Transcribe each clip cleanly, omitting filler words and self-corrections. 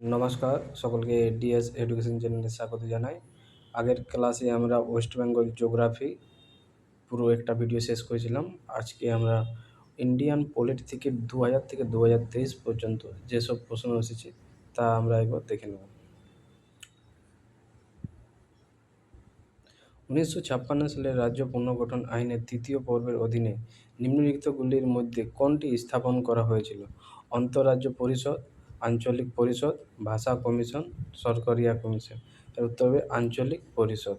নমস্কার সকলকে DS education চ্যানেলে স্বাগত জানাই। আগের ক্লাসে আমরা ওয়েস্ট বেঙ্গল জিওগ্রাফি পুরো একটা ভিডিও শেষ করেছিলাম। আজকে আমরা ইন্ডিয়ান পলিটি থেকে 2000 থেকে 2023 পর্যন্ত যেসব প্রশ্ন এসেছে তা আমরা একবার দেখে নেব। 1956 সালে রাজ্য পুনর্গঠন আইনের তৃতীয় পর্বের অধীনে নিম্নলিখিতগুলির মধ্যে কোনটি স্থাপন করা হয়েছিল? আন্তঃরাজ্য পরিষদ, আঞ্চলিক পরিষদ, ভাষা কমিশন, সরকারিয়া কমিশন। এর উত্তর হবে আঞ্চলিক পরিষদ।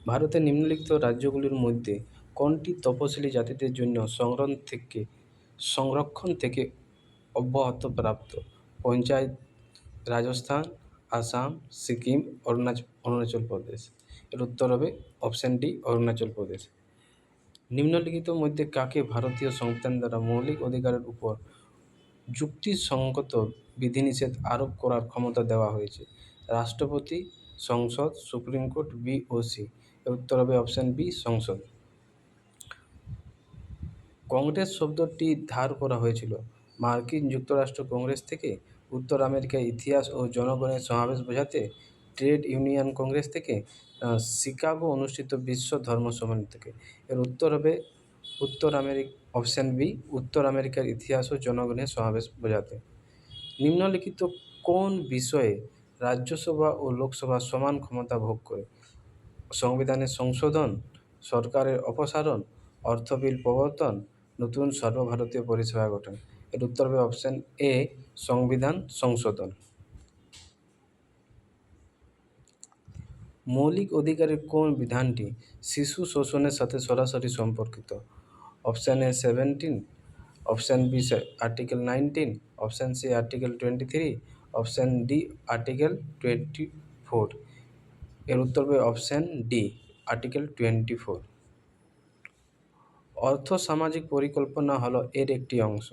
ভারতের নিম্নলিখিত রাজ্যগুলির মধ্যে কোনটি তপশিলি জাতিদের জন্য সংরক্ষণ থেকে অব্যাহত প্রাপ্ত? পঞ্চায়েত রাজস্থান, আসাম, সিকিম, অরুণাচল প্রদেশ। এর উত্তর হবে অপশান ডি অরুণাচল প্রদেশ। নিম্নলিখিত মধ্যে কাকে ভারতীয় সংবিধান দ্বারা মৌলিক অধিকারের উপর যুক্তিসঙ্গত বিধিনিষেধ আরোপ করার ক্ষমতা দেওয়া হয়েছে? রাষ্ট্রপতি, সংসদ, সুপ্রিম কোর্ট, বি ও সি। এর উত্তর হবে অপশান বি সংসদ। কংগ্রেস শব্দটি ধার করা হয়েছিল মার্কিন যুক্তরাষ্ট্র কংগ্রেস থেকে, উত্তর আমেরিকার ইতিহাস ও জনগণের সমাবেশ বোঝাতে, ট্রেড ইউনিয়ন কংগ্রেস থেকে, শিকাগো অনুষ্ঠিত বিশ্ব ধর্ম সম্মেলন থেকে। এর উত্তর হবে অপশান বি উত্তর আমেরিকার ইতিহাস ও জনগণের সমাবেশ বোঝাতে। নিম্নলিখিত কোন বিষয়ে রাজ্যসভা ও লোকসভা সমান ক্ষমতা ভোগ করে? সংবিধানের সংশোধন, সরকারের অপসারণ, অর্থ বিল প্রবর্তন, নতুন সর্বভারতীয় পরিষেবা গঠন। এর উত্তর হবে অপশান এ সংবিধান সংশোধন। মৌলিক অধিকারের কোন বিধানটি শিশু শোষণের সাথে সরাসরি সম্পর্কিত? Option A 17, option B article 19, option C article 23, option D article 24। এর উত্তর হবে অপশান ডি আর্টিকেল 24। অর্থ সামাজিক পরিকল্পনা হলো এর একটি অংশ।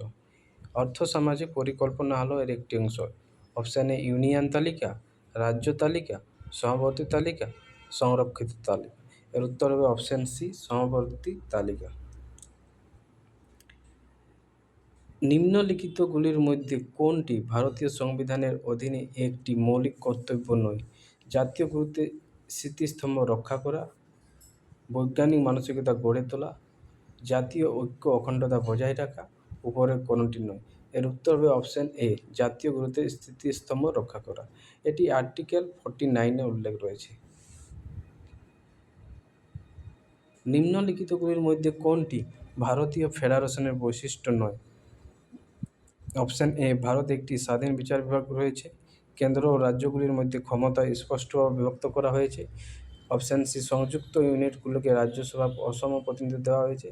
অর্থ সামাজিক পরিকল্পনা হলো এর একটি অংশ। অপশান এ ইউনিয়ন তালিকা, রাজ্য তালিকা, সহবর্তী তালিকা, সংরক্ষিত তালিকা। এর উত্তর হবে অপশান সি সহবর্তী তালিকা। নিম্নলিখিতগুলির মধ্যে কোনটি ভারতীয় সংবিধানের অধীনে একটি মৌলিক কর্তব্য নয়? জাতীয় গুরুত্বের স্মৃতিস্তম্ভ রক্ষা করা, বৈজ্ঞানিক মানসিকতা গড়ে তোলা, জাতীয় ঐক্য অখণ্ডতা বজায় রাখা, উপরের কোনটি নয়। এর উত্তর হবে অপশান এ জাতীয় গুরুত্বের স্মৃতিস্তম্ভ রক্ষা করা। এটি আর্টিকেল 49-এ উল্লেখ রয়েছে। নিম্নলিখিতগুলির মধ্যে কোনটি ভারতীয় ফেডারেশনের বৈশিষ্ট্য নয়? অপশান এ ভারত একটি স্বাধীন বিচার বিভাগ রয়েছে। কেন্দ্র ও রাজ্যগুলির মধ্যে ক্ষমতা স্পষ্টভাবে বিভক্ত করা হয়েছে। অপশান সি সংযুক্ত ইউনিটগুলোকে রাজ্যসভার অসম প্রতিনিধিত্ব দেওয়া হয়েছে।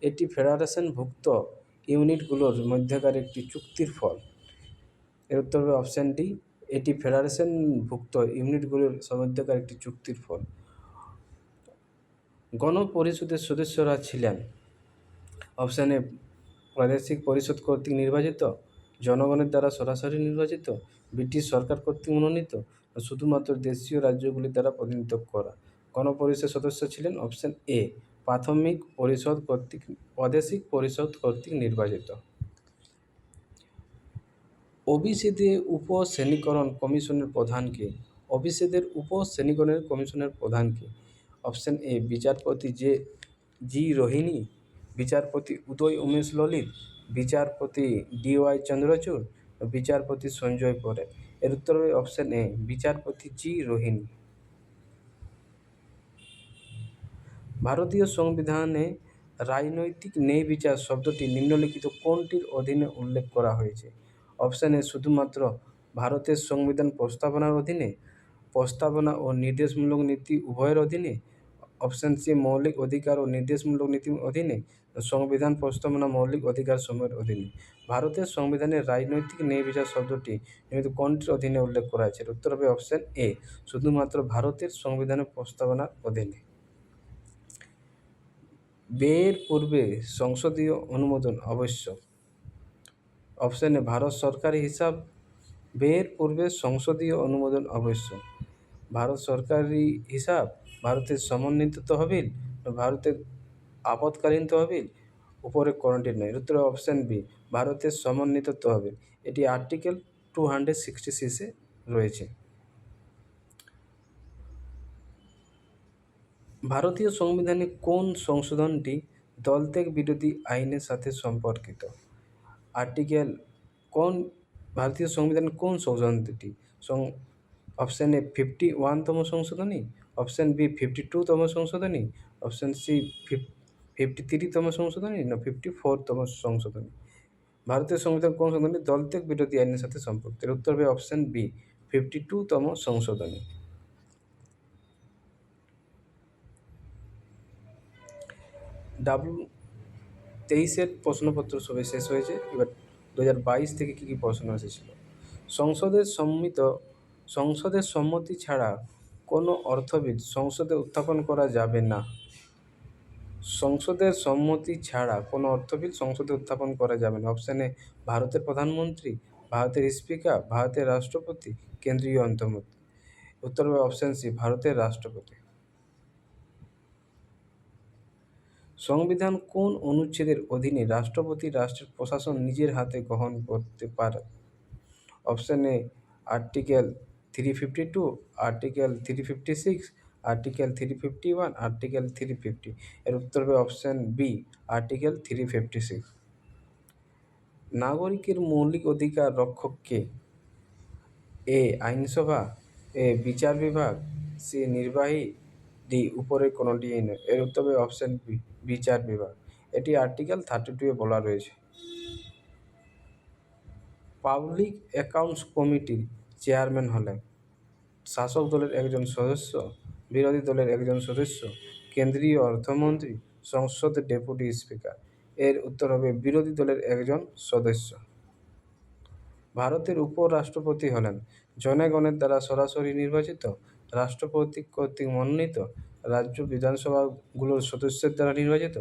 এটি ফেডারেশনভুক্ত ইউনিটগুলোর মধ্যেকার একটি চুক্তির ফল। এর উত্তর হবে অপশান ডি এটি ফেডারেশনভুক্ত ইউনিটগুলোর মধ্যেকার একটি চুক্তির ফল। গণপরিষদের সদস্যরা ছিলেন অপশান এ প্রাদেশিক পরিষদ কর্তৃক নির্বাচিত, জনগণের দ্বারা সরাসরি নির্বাচিত, ব্রিটিশ সরকার কর্তৃক মনোনীত, শুধুমাত্র দেশীয় রাজ্যগুলি দ্বারা প্রতিনিধিত্ব করা। গণপরিষদ সদস্য ছিলেন অপশান এ প্রাদেশিক পরিষদ কর্তৃক নির্বাচিত। অভিষেদের উপশ্রেণীকরণ কমিশনের প্রধান কে? অভিষেদের উপশ্রেণীকরণ কমিশনের প্রধান কে? অপশান এ বিচারপতি জি রোহিণী, বিচারপতি উদয় উমেশ ললিত, বিচারপতি ডি.ওয়াই চন্দ্রচূড়, বিচারপতি সঞ্জয় পরে। এর উত্তর হবে অপশান এ বিচারপতি জি রোহিণী। ভারতীয় সংবিধানে রাজনৈতিক ন্যায়বিচার শব্দটি নিম্নলিখিত কোনটির অধীনে উল্লেখ করা হয়েছে? অপশান এ শুধুমাত্র ভারতের সংবিধান প্রস্তাবনার অধীনে, প্রস্তাবনা ও নির্দেশমূলক নীতি উভয়ের অধীনে, অপশান সি মৌলিক অধিকার ও নির্দেশমূলক নীতির অধীনে, সংবিধান প্রস্তাবনা মৌলিক অধিকারসমূহের অধীনে। ভারতের সংবিধানে রাজনৈতিক ন্যায়বিচার শব্দটি নিম্নলিখিত কোনটির অধীনে উল্লেখ করা হয়েছে? উত্তর হবে অপশান এ শুধুমাত্র ভারতের সংবিধানের প্রস্তাবনার অধীনে। ব্যয়ের পূর্বে সংসদীয় অনুমোদন আবশ্যক। অপশান এ ভারত সরকারি হিসাব ব্যয়ের পূর্বে সংসদীয় অনুমোদন আবশ্যক। ভারত সরকারি হিসাব, ভারতের সমন্বিত তহবিল, ভারতের আপৎকালীন তহবিল, উপরে কোনটি নয়। এর উত্তর অপশান বি ভারতের সমন্বিত তহবিল, এটি আর্টিকেল 266 রয়েছে। ভারতীয় সংবিধানে কোন সংশোধনটি দলত্যাগ বিরোধী আইনের সাথে সম্পর্কিত? আর্টিকেল কোন ভারতীয় সংবিধানের কোন সংশোধনটি? অপশান এ 51তম সংশোধনী, অপশান বি 52তম সংশোধনী, অপশান সি 53তম সংশোধনী, না 54তম সংশোধনী? ভারতীয় সংবিধান কোন সংশোধনী দলত্যাগ বিরোধী আইনের সাথে সম্পর্কিত? এর উত্তর হবে অপশান বি 52তম সংশোধনী। ডাব্লিউ 23-এর প্রশ্নপত্র সবে শেষ হয়েছে। এবার 2022 থেকে কী কী প্রশ্ন এসেছিল? সংসদের সম্মতি ছাড়া কোনো অর্থবিল সংসদে উত্থাপন করা যাবে না। সংসদের সম্মতি ছাড়া কোনো অর্থবিল সংসদে উত্থাপন করা যাবে না। অপশান এ ভারতের প্রধানমন্ত্রী, ভারতের স্পিকার, ভারতের রাষ্ট্রপতি, কেন্দ্রীয় অর্থমন্ত্রী। উত্তর হবে অপশান সি ভারতের রাষ্ট্রপতি। সংবিধান কোন অনুচ্ছেদের অধীনে রাষ্ট্রপতি রাষ্ট্রের প্রশাসন নিজের হাতে গ্রহণ করতে পারে? Option A article 352, article 356, article 351, article 350। এর উত্তর হবে অপশান বি আর্টিকেল 356। নাগরিকের মৌলিক অধিকার রক্ষক কে? এ আইনসভা, এ বিচার বিভাগ, সি নির্বাহী, ডি উপরের কোনোটি নয়। এর উত্তর হবে অপশান বি বিচার বিভাগ। এটি আর্টিকেল 32 বলা রয়েছে। পাবলিক অ্যাকাউন্টস কমিটির চেয়ারম্যান হলেন শাসক দলের একজন সদস্য, বিরোধী দলের একজন সদস্য, কেন্দ্রীয় অর্থমন্ত্রী, সংসদের ডেপুটি স্পিকার। এর উত্তর হবে বিরোধী দলের একজন সদস্য। ভারতের উপরাষ্ট্রপতি হলেন জনগণের দ্বারা সরাসরি নির্বাচিত, রাষ্ট্রপতি কর্তৃক মনোনীত, রাজ্য বিধানসভাগুলোর সদস্যের দ্বারা নির্বাচিত,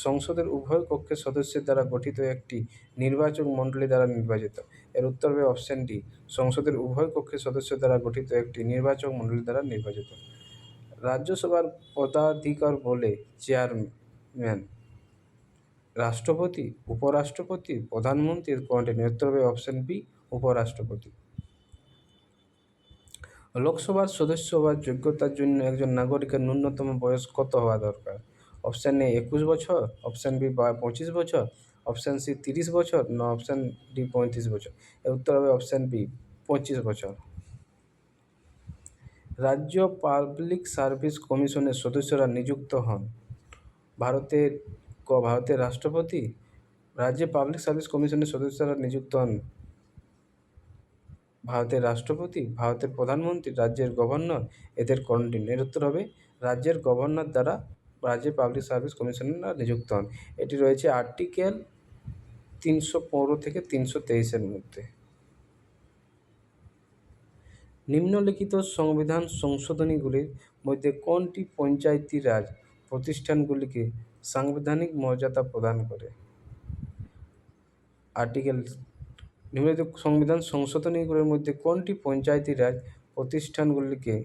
সংসদের উভয় কক্ষের সদস্যের দ্বারা গঠিত একটি নির্বাচক মণ্ডলী দ্বারা নির্বাচিত। এর উত্তর হবে অপশান ডি সংসদের উভয় কক্ষের সদস্যের দ্বারা গঠিত একটি নির্বাচক মণ্ডলী দ্বারা নির্বাচিত। রাজ্যসভার পদাধিকার বলে চেয়ারম্যান রাষ্ট্রপতি, উপরাষ্ট্রপতি, প্রধানমন্ত্রীর কোনটি? উত্তর হবে অপশান বি উপরাষ্ট্রপতি। লোকসভার সদস্য হওয়ার যোগ্যতার জন্য একজন নাগরিকের ন্যূনতম বয়স কত হওয়া দরকার? অপশান এ 21 বছর, অপশান বি 25 বছর, অপশান সি 30 বছর, না অপশান ডি 35 বছর। এর উত্তর হবে অপশান বি 25 বছর। রাজ্য পাবলিক সার্ভিস কমিশনের সদস্যরা নিযুক্ত হন ভারতের রাষ্ট্রপতি। রাজ্যে পাবলিক সার্ভিস কমিশনের সদস্যরা নিযুক্ত হন ভারতের রাষ্ট্রপতি, ভারতের প্রধানমন্ত্রী, রাজ্যের গভর্নর, এদের কোনটি? এর উত্তর হবে রাজ্যের গভর্নর দ্বারা রাজ্যের পাবলিক সার্ভিস কমিশনাররা নিযুক্ত হন। এটি রয়েছে আর্টিকেল 315 থেকে 323-এর মধ্যে। নিম্নলিখিত সংবিধান সংশোধনীগুলির মধ্যে কোনটি পঞ্চায়েতি রাজ প্রতিষ্ঠানগুলিকে সাংবিধানিক মর্যাদা প্রদান করে? নিম্নলিখিত সংবিধান সংশোধনীগুলির মধ্যে কোনটি পঞ্চায়েতি রাজ প্রতিষ্ঠানগুলিকে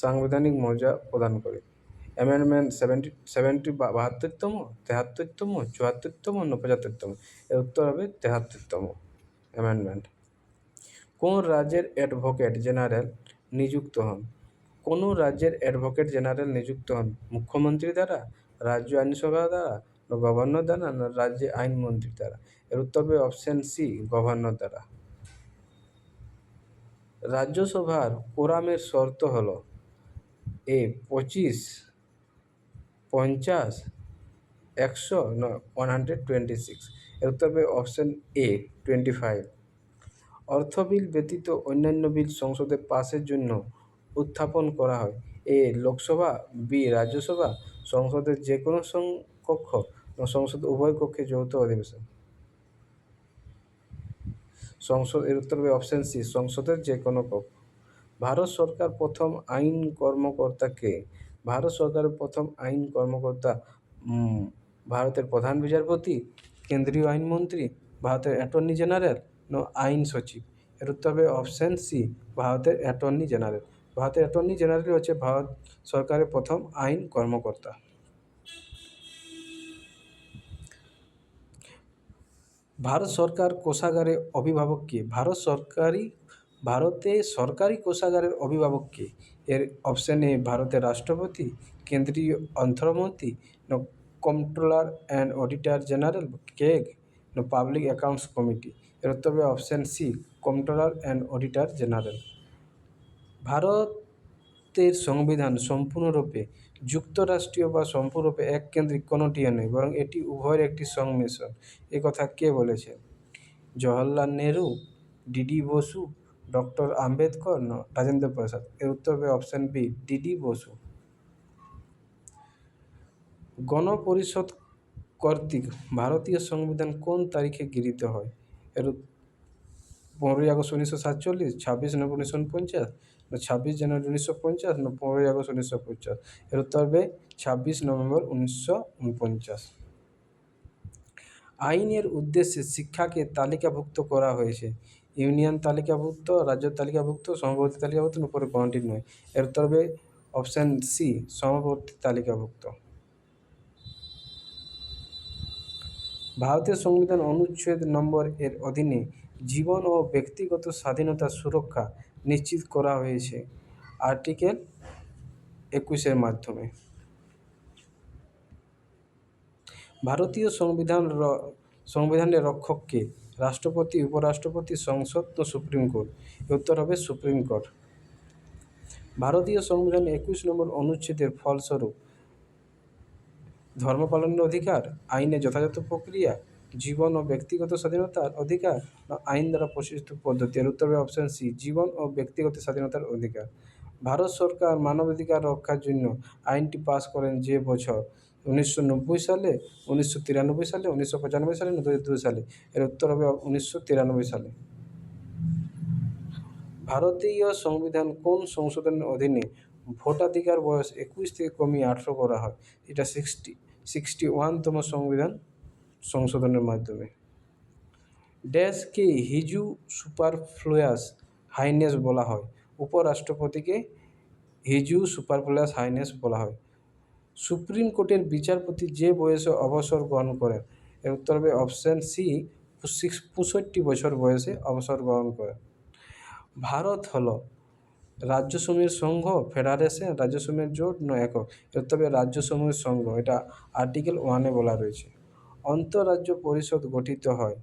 সাংবিধানিক মর্যাদা প্রদান করে? অ্যামেন্ডমেন্ট 72তম, 73তম, 74তম, না 75তম? এর উত্তর হবে 73তম অ্যামেন্ডমেন্ট। কোন রাজ্যের অ্যাডভোকেট জেনারেল নিযুক্ত হন? কোনো রাজ্যের অ্যাডভোকেট জেনারেল নিযুক্ত হন মুখ্যমন্ত্রী দ্বারা, রাজ্য আইনসভা দ্বারা, গভর্নর দ্বারা, না রাজ্যের আইনমন্ত্রী দ্বারা? এর উত্তর হবে অপশান সি গভর্নর দ্বারা। রাজ্যসভার কোরামের শর্ত হল এ 25, 50, 100, না 126? এর উত্তর হবে অপশান এ 25। অর্থ বিল ব্যতীত অন্যান্য বিল সংসদে পাসের জন্য উত্থাপন করা হয় এ লোকসভা, বি রাজ্যসভা, সংসদের যে কোনো কক্ষ, না সংসদের উভয় কক্ষে যৌথ অধিবেশন? এর উত্তর হবে অপশান সি সংসদের যে কোনো কক্ষ। ভারত সরকার প্রথম আইন কর্মকর্তা কে? ভারত সরকারের প্রথম আইন কর্মকর্তা ভারতের প্রধান বিচারপতি, কেন্দ্রীয় আইনমন্ত্রী, ভারতের অ্যাটর্নি জেনারেল, না আইন সচিব? এর উত্তর হবে অপশান সি ভারতের অ্যাটর্নি জেনারেল। ভারতের অ্যাটর্নি জেনারেল হচ্ছে ভারত সরকারের প্রথম আইন কর্মকর্তা। ভারত সরকার কোষাগারের অভিভাবক কে? ভারতে সরকারি কোষাগারের অভিভাবক কে? এর অপশন এ ভারতের রাষ্ট্রপতি, কেন্দ্রীয় অর্থমন্ত্রী, না controller and auditor general CAG, না পাবলিক অ্যাকাউন্টস কমিটি। এর উত্তর হবে option C, controller and auditor general. ভারতের সংবিধান সম্পূর্ণরূপে যুক্তরাষ্ট্রীয় বা সম্পূর্ণরূপে এককেন্দ্রিক কোনটিও নয়, বরং এটি উভয়ের একটি সংমিশ্রণ। এ কথা কে বলেছেন? জওহরলাল নেহরু, ডিডি বসু, ডক্টর আম্বেদকর, না রাজেন্দ্র প্রসাদ। এর উত্তর হবে অপশন বি, ডিডি বসু। গণপরিষদ কর্তৃক ভারতীয় সংবিধান কোন তারিখে গৃহীত হয়? এর 15ই আগস্ট 1947, 26 নভেম্বর 1949, না 26 জানুয়ারি 1950, না 15ই আগস্ট 1950। এর উত্তর হবে 26 নভেম্বর 1949। আইনের উদ্দেশ্যে শিক্ষাকে তালিকাভুক্ত করা হয়েছে। ইউনিয়ন তালিকাভুক্ত, রাজ্য তালিকাভুক্ত, সমবর্তী তালিকাভুক্ত, উপরে কোনটি নয়। এর উত্তর হবে অপশন সি, সমবর্তী তালিকাভুক্ত। ভারতীয় সংবিধান অনুচ্ছেদ নম্বর এর অধীনে জীবন ও ব্যক্তিগত স্বাধীনতার সুরক্ষা নিশ্চিত করা হয়েছে আর্টিকেল 21-এর মাধ্যমে। ভারতীয় সংবিধানের রক্ষক কে? রাষ্ট্রপতি, উপরাষ্ট্রপতি, সংসদ, তো সুপ্রিম কোর্ট। উত্তর হবে সুপ্রিম কোর্ট। ভারতীয় সংবিধানের 21 নম্বর অনুচ্ছেদের ফলস্বরূপ ধর্ম পালনের অধিকার, আইনের যথাযথ প্রক্রিয়া, জীবন ও ব্যক্তিগত স্বাধীনতার অধিকার, না আইন দ্বারা প্রতিষ্ঠিত পদ্ধতি। এর উত্তর হবে অপশন সি, জীবন ও ব্যক্তিগত স্বাধীনতার অধিকার। ভারত সরকার মানবাধিকার রক্ষার জন্য আইনটি পাস করেন যে বছর? 1990 সালে, 1993 সালে, 1995 সালে, না 2002 সালে। এর উত্তর হবে 1993 সালে। ভারতীয় সংবিধান কোন সংশোধনের অধীনে ভোটাধিকার বয়স 21 থেকে কমিয়ে 18 করা হয়? এটা 61তম সংবিধান সংশোধনের মাধ্যমে। ড্যাশকে হিজু সুপারফ্লুয়াস হাইনেস বলা হয়? উপরাষ্ট্রপতিকে হিজু সুপারফ্লুয়াস হাইনেস বলা হয়। সুপ্রিম কোর্টের বিচারপতি যে বয়সে অবসর গ্রহণ করেন? এর উত্তর হবে অপশন সি, 65 বছর বয়সে অবসর গ্রহণ করেন। ভারত হলো রাজ্যসমূহের সংঘ, ফেডারেশন, রাজ্যসমূহের জোট, না একক। এর উত্তর হবে রাজ্যসমূহের সংঘ। এটা আর্টিকেল 1-এ বলা রয়েছে। আন্তঃরাজ্য পরিষদ গঠিত হয়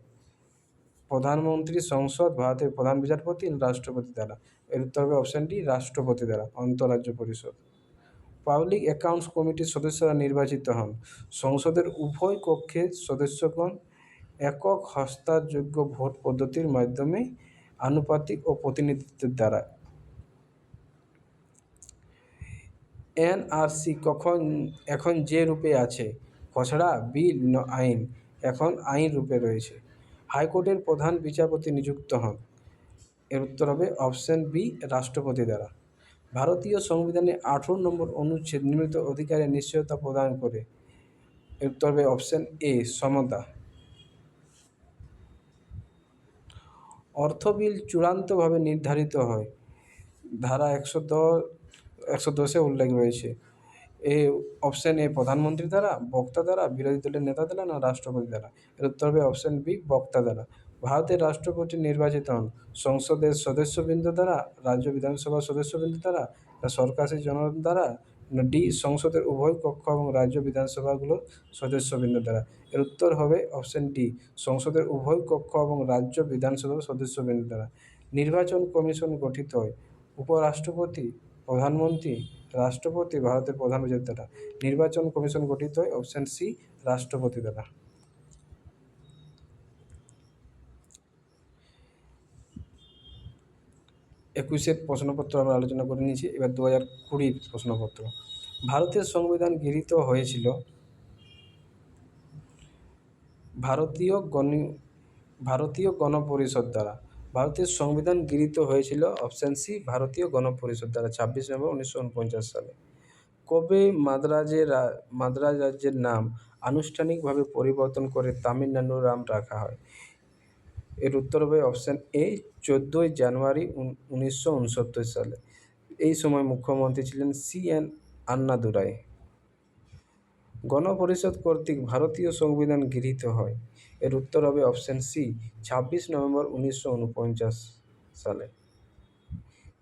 প্রধানমন্ত্রী, সংসদ, ভারতের প্রধান বিচারপতি, রাষ্ট্রপতি দ্বারা। এর উত্তর হবে অপশন ডি, রাষ্ট্রপতি দ্বারা আন্তঃরাজ্য পরিষদ। পাবলিক অ্যাকাউন্টস কমিটির সদস্যরা নির্বাচিত হন সংসদের উভয় কক্ষের সদস্যগণ একক হস্তাযোগ্য ভোট পদ্ধতির মাধ্যমে, আনুপাতিক ও প্রতিনিধিত্বের দ্বারা। এনআরসি এখন যে রূপে আছে, খসড়া, বিল, না আইন? এখন আইন রূপে রয়েছে। হাইকোর্টের প্রধান বিচারপতি নিযুক্ত হন? এর উত্তর হবে অপশন বি, রাষ্ট্রপতি দ্বারা। ভারতীয় সংবিধানে 18 নম্বর অনুচ্ছেদ নিম্নলিখিত অধিকারের নিশ্চয়তা প্রদান করে? এর উত্তর হবে অপশন এ, সমতা। অর্থ বিল চূড়ান্তভাবে নির্ধারিত হয়? ধারা 110-এ উল্লেখ রয়েছে। এ অপশন এ, প্রধানমন্ত্রী দ্বারা, বক্তা দ্বারা, বিরোধী দলের নেতা দ্বারা, না রাষ্ট্রপতি দ্বারা? এর উত্তর হবে অপশন বি, বক্তা দ্বারা। ভারতের রাষ্ট্রপতি নির্বাচিত হন সংসদের সদস্যবৃন্দ দ্বারা, রাজ্য বিধানসভার সদস্যবৃন্দ দ্বারা, না সরকারি জনগণ দ্বারা, না ডি, সংসদের উভয় কক্ষ এবং রাজ্য বিধানসভাগুলোর সদস্যবৃন্দ দ্বারা। এর উত্তর হবে অপশন ডি, সংসদের উভয় কক্ষ এবং রাজ্য বিধানসভার সদস্যবৃন্দ দ্বারা। নির্বাচন কমিশন গঠিত হয় উপরাষ্ট্রপতি, প্রধানমন্ত্রী, রাষ্ট্রপতি, ভারতের প্রধান বিচারপতি দ্বারা। নির্বাচন কমিশন গঠিত হয় অপশন সি, রাষ্ট্রপতি দ্বারা। 21-এর প্রশ্নপত্র আমরা আলোচনা করে নিয়েছি। এবার 2020-র প্রশ্নপত্র। ভারতের সংবিধান গৃহীত হয়েছিল ভারতীয় গণপরিষদ দ্বারা। ভারতের সংবিধান গৃহীত হয়েছিল অপশন সি, ভারতীয় গণপরিষদ দ্বারা 26 নভেম্বর 1949 সালে। কবে মাদ্রাজ রাজ্যের নাম আনুষ্ঠানিকভাবে পরিবর্তন করে তামিলনাড়ুর নাম রাখা হয়? এর উত্তর হবে অপশন এ, 14 জানুয়ারি 1969 সালে। এই সময় মুখ্যমন্ত্রী ছিলেন CN আন্নাদুরাই। গণপরিষদ কর্তৃক ভারতীয় সংবিধান গৃহীত হয় এর উত্তর হবে অপশন সি 26 নভেম্বর 1949 সালে।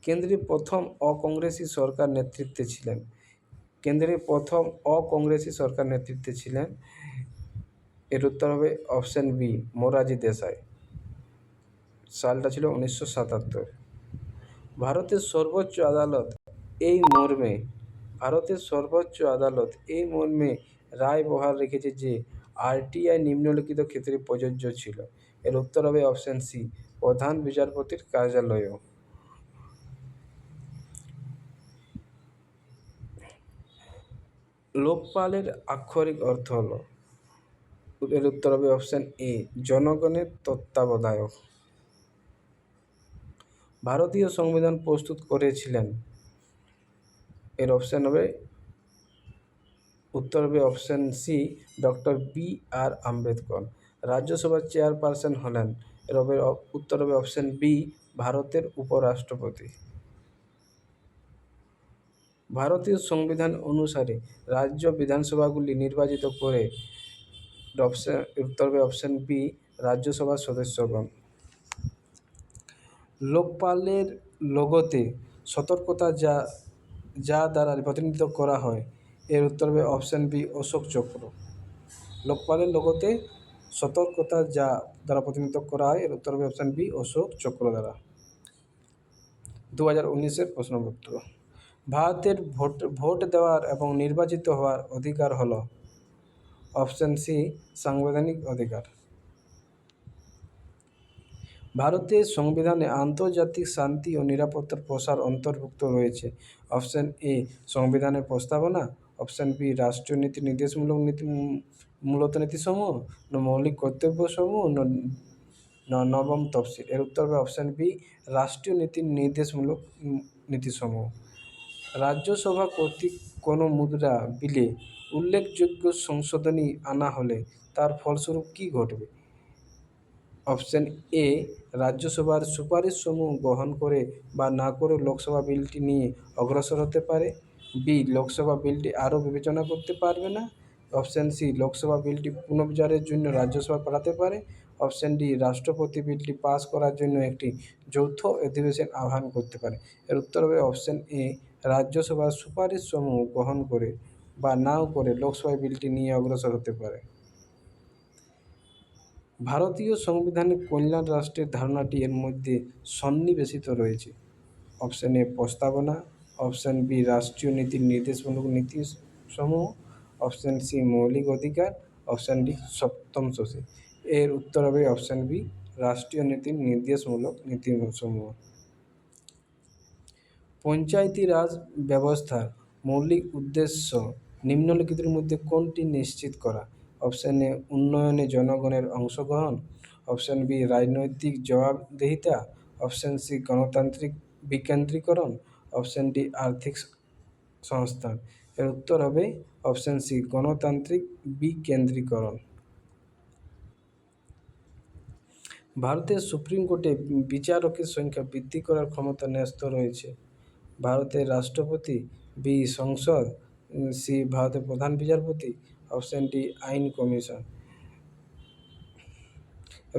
কেন্দ্রের প্রথম অকংগ্রেসি সরকার নেতৃত্বে ছিলেন। কেন্দ্রের প্রথম অকংগ্রেসি সরকার নেতৃত্বে ছিলেন। এর উত্তর হবে অপশন বি মোরারজি দেশাই। সালটা ছিল 1977। ভারতের সর্বোচ্চ আদালত এই মর্মে ভারতের সর্বোচ্চ আদালত এই মর্মে রায় বহাল রেখেছে যে আরটিআই নিম্নলিখিত ক্ষেত্রে প্রযোজ্য ছিল। এর উত্তর হবে অপশন সি প্রধান বিচারপতির কার্যালয়ও। লোকপালের আক্ষরিক অর্থ হল, এর উত্তর হবে অপশন এ জনগণের তত্ত্বাবধায়ক। ভারতীয় সংবিধান প্রস্তুত করেছিলেন। এর অপশন হবে উত্তর হবে option C doctor B R. Ambedkar. রাজ্যসভার চেয়ারপারসন হলেন। এর হবে উত্তর হবে অপশন বি ভারতের উপরাষ্ট্রপতি। ভারতীয় সংবিধান অনুসারে রাজ্য বিধানসভাগুলি নির্বাচিত করে উত্তর হবে অপশন বি রাজ্যসভার সদস্যগণ। লোকপালের লোগোতে সতর্কতা যা দ্বারা প্রতিনিধিত্ব করা হয়। এর উত্তর হবে অপশন বি অশোক চক্র। লোকপালের লোগোতে সতর্কতা যা দ্বারা প্রতিনিধিত্ব করা হয়। এর উত্তর হবে অপশন বি অশোক চক্র দ্বারা। 2019-এর প্রশ্নপত্র। ভারতের ভোট দেওয়ার এবং নির্বাচিত হওয়ার অধিকার হল। অপশন সি সাংবিধানিক অধিকার। ভারতের সংবিধানে আন্তর্জাতিক শান্তি ও নিরাপত্তার প্রসার অন্তর্ভুক্ত রয়েছে। অপশন এ সংবিধানের প্রস্তাবনা, অপশন বি রাষ্ট্রীয় নীতি মূলত নীতিসমূহ, মৌলিক কর্তব্যসমূহ, নবম তফসিল। এর উত্তর হবে অপশন বি রাষ্ট্রীয় নির্দেশমূলক নীতিসমূহ। রাজ্যসভা কর্তৃক কোনো মুদ্রা বিলে উল্লেখযোগ্য সংশোধনী আনা হলে তার ফলস্বরূপ কী ঘটবে? অপশন এ রাজ্যসভার সুপারিশসমূহ গ্রহণ করে বা না করে লোকসভা বিলটি নিয়ে অগ্রসর হতে পারে। বি লোকসভা বিলটি আরও বিবেচনা করতে পারবে না। অপশন সি লোকসভা বিলটি পুনর্বিচারের জন্য রাজ্যসভা পাঠাতে পারে। অপশন ডি রাষ্ট্রপতি বিলটি পাস করার জন্য একটি যৌথ অধিবেশন আহ্বান করতে পারে। এর উত্তর হবে অপশন এ রাজ্যসভার সুপারিশসমূহ গ্রহণ করে বা নাও করে লোকসভায় বিলটি নিয়ে অগ্রসর হতে পারে। ভারতীয় সংবিধানে কল্যাণ রাষ্ট্রের ধারণাটি এর মধ্যে সন্নিবেশিত রয়েছে। অপশন এ প্রস্তাবনা, অপশন বি রাষ্ট্রীয় নীতির নির্দেশমূলক নীতিসমূহ, অপশন সি মৌলিক অধিকার, অপশন ডি সপ্তম শক্তি। এর উত্তর হবে অপশন বি রাষ্ট্রীয় নীতির নির্দেশমূলক নীতিসমূহ। পঞ্চায়েতি রাজ ব্যবস্থার মৌলিক উদ্দেশ্য নিম্নলিখিতের মধ্যে কোনটি নিশ্চিত করা? অপশন এ উন্নয়নে জনগণের অংশগ্রহণ, অপশন বি রাজনৈতিক জবাবদিহিতা, অপশন সি গণতান্ত্রিক বিকেন্দ্রীকরণ, অপশন ডি আর্থিক সংস্থান। এর উত্তর হবে অপশন সি গণতান্ত্রিক বিকেন্দ্রীকরণ। ভারতের সুপ্রিম কোর্টে বিচারকের সংখ্যা বৃদ্ধি করার ক্ষমতা ন্যস্ত রয়েছে। ভারতের রাষ্ট্রপতি, বি সংসদ, সি ভারতের প্রধান বিচারপতি, অপশন ডি আইন কমিশন।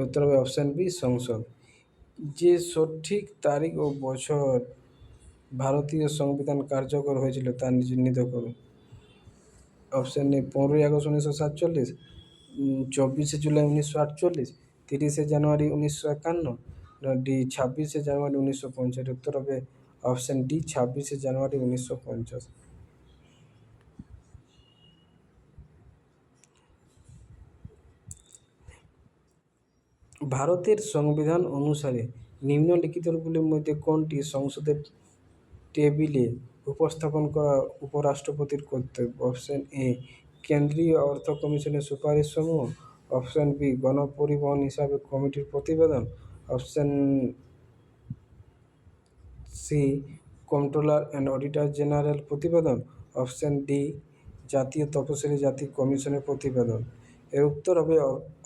উত্তর হবে অপশন বি সংসদ। যে সঠিক তারিখ ও বছর ভারতীয় সংবিধান কার্যকর হয়েছিল তা চিহ্নিত করুন। অপশন এ 15ই আগস্ট 1947, 24শে জুলাই 1948, 30শে জানুয়ারি 1951, ডি 26শে জানুয়ারি 1950। উত্তর হবে অপশন ডি 26শে জানুয়ারি 1950। ভারতের সংবিধান অনুসারে নিম্নলিখিতগুলির মধ্যে কোনটি সংসদের টেবিলে উপস্থাপন করা উপরাষ্ট্রপতির কর্তব্য? অপশন এ কেন্দ্রীয় অর্থ কমিশনের সুপারিশসমূহ, অপশন বি গণপরিবহন হিসাবে কমিটির প্রতিবেদন, option C controller and auditor general প্রতিবেদন, অপশন ডি জাতীয় তফসিলি জাতি কমিশনের প্রতিবেদন। এর উত্তর হবে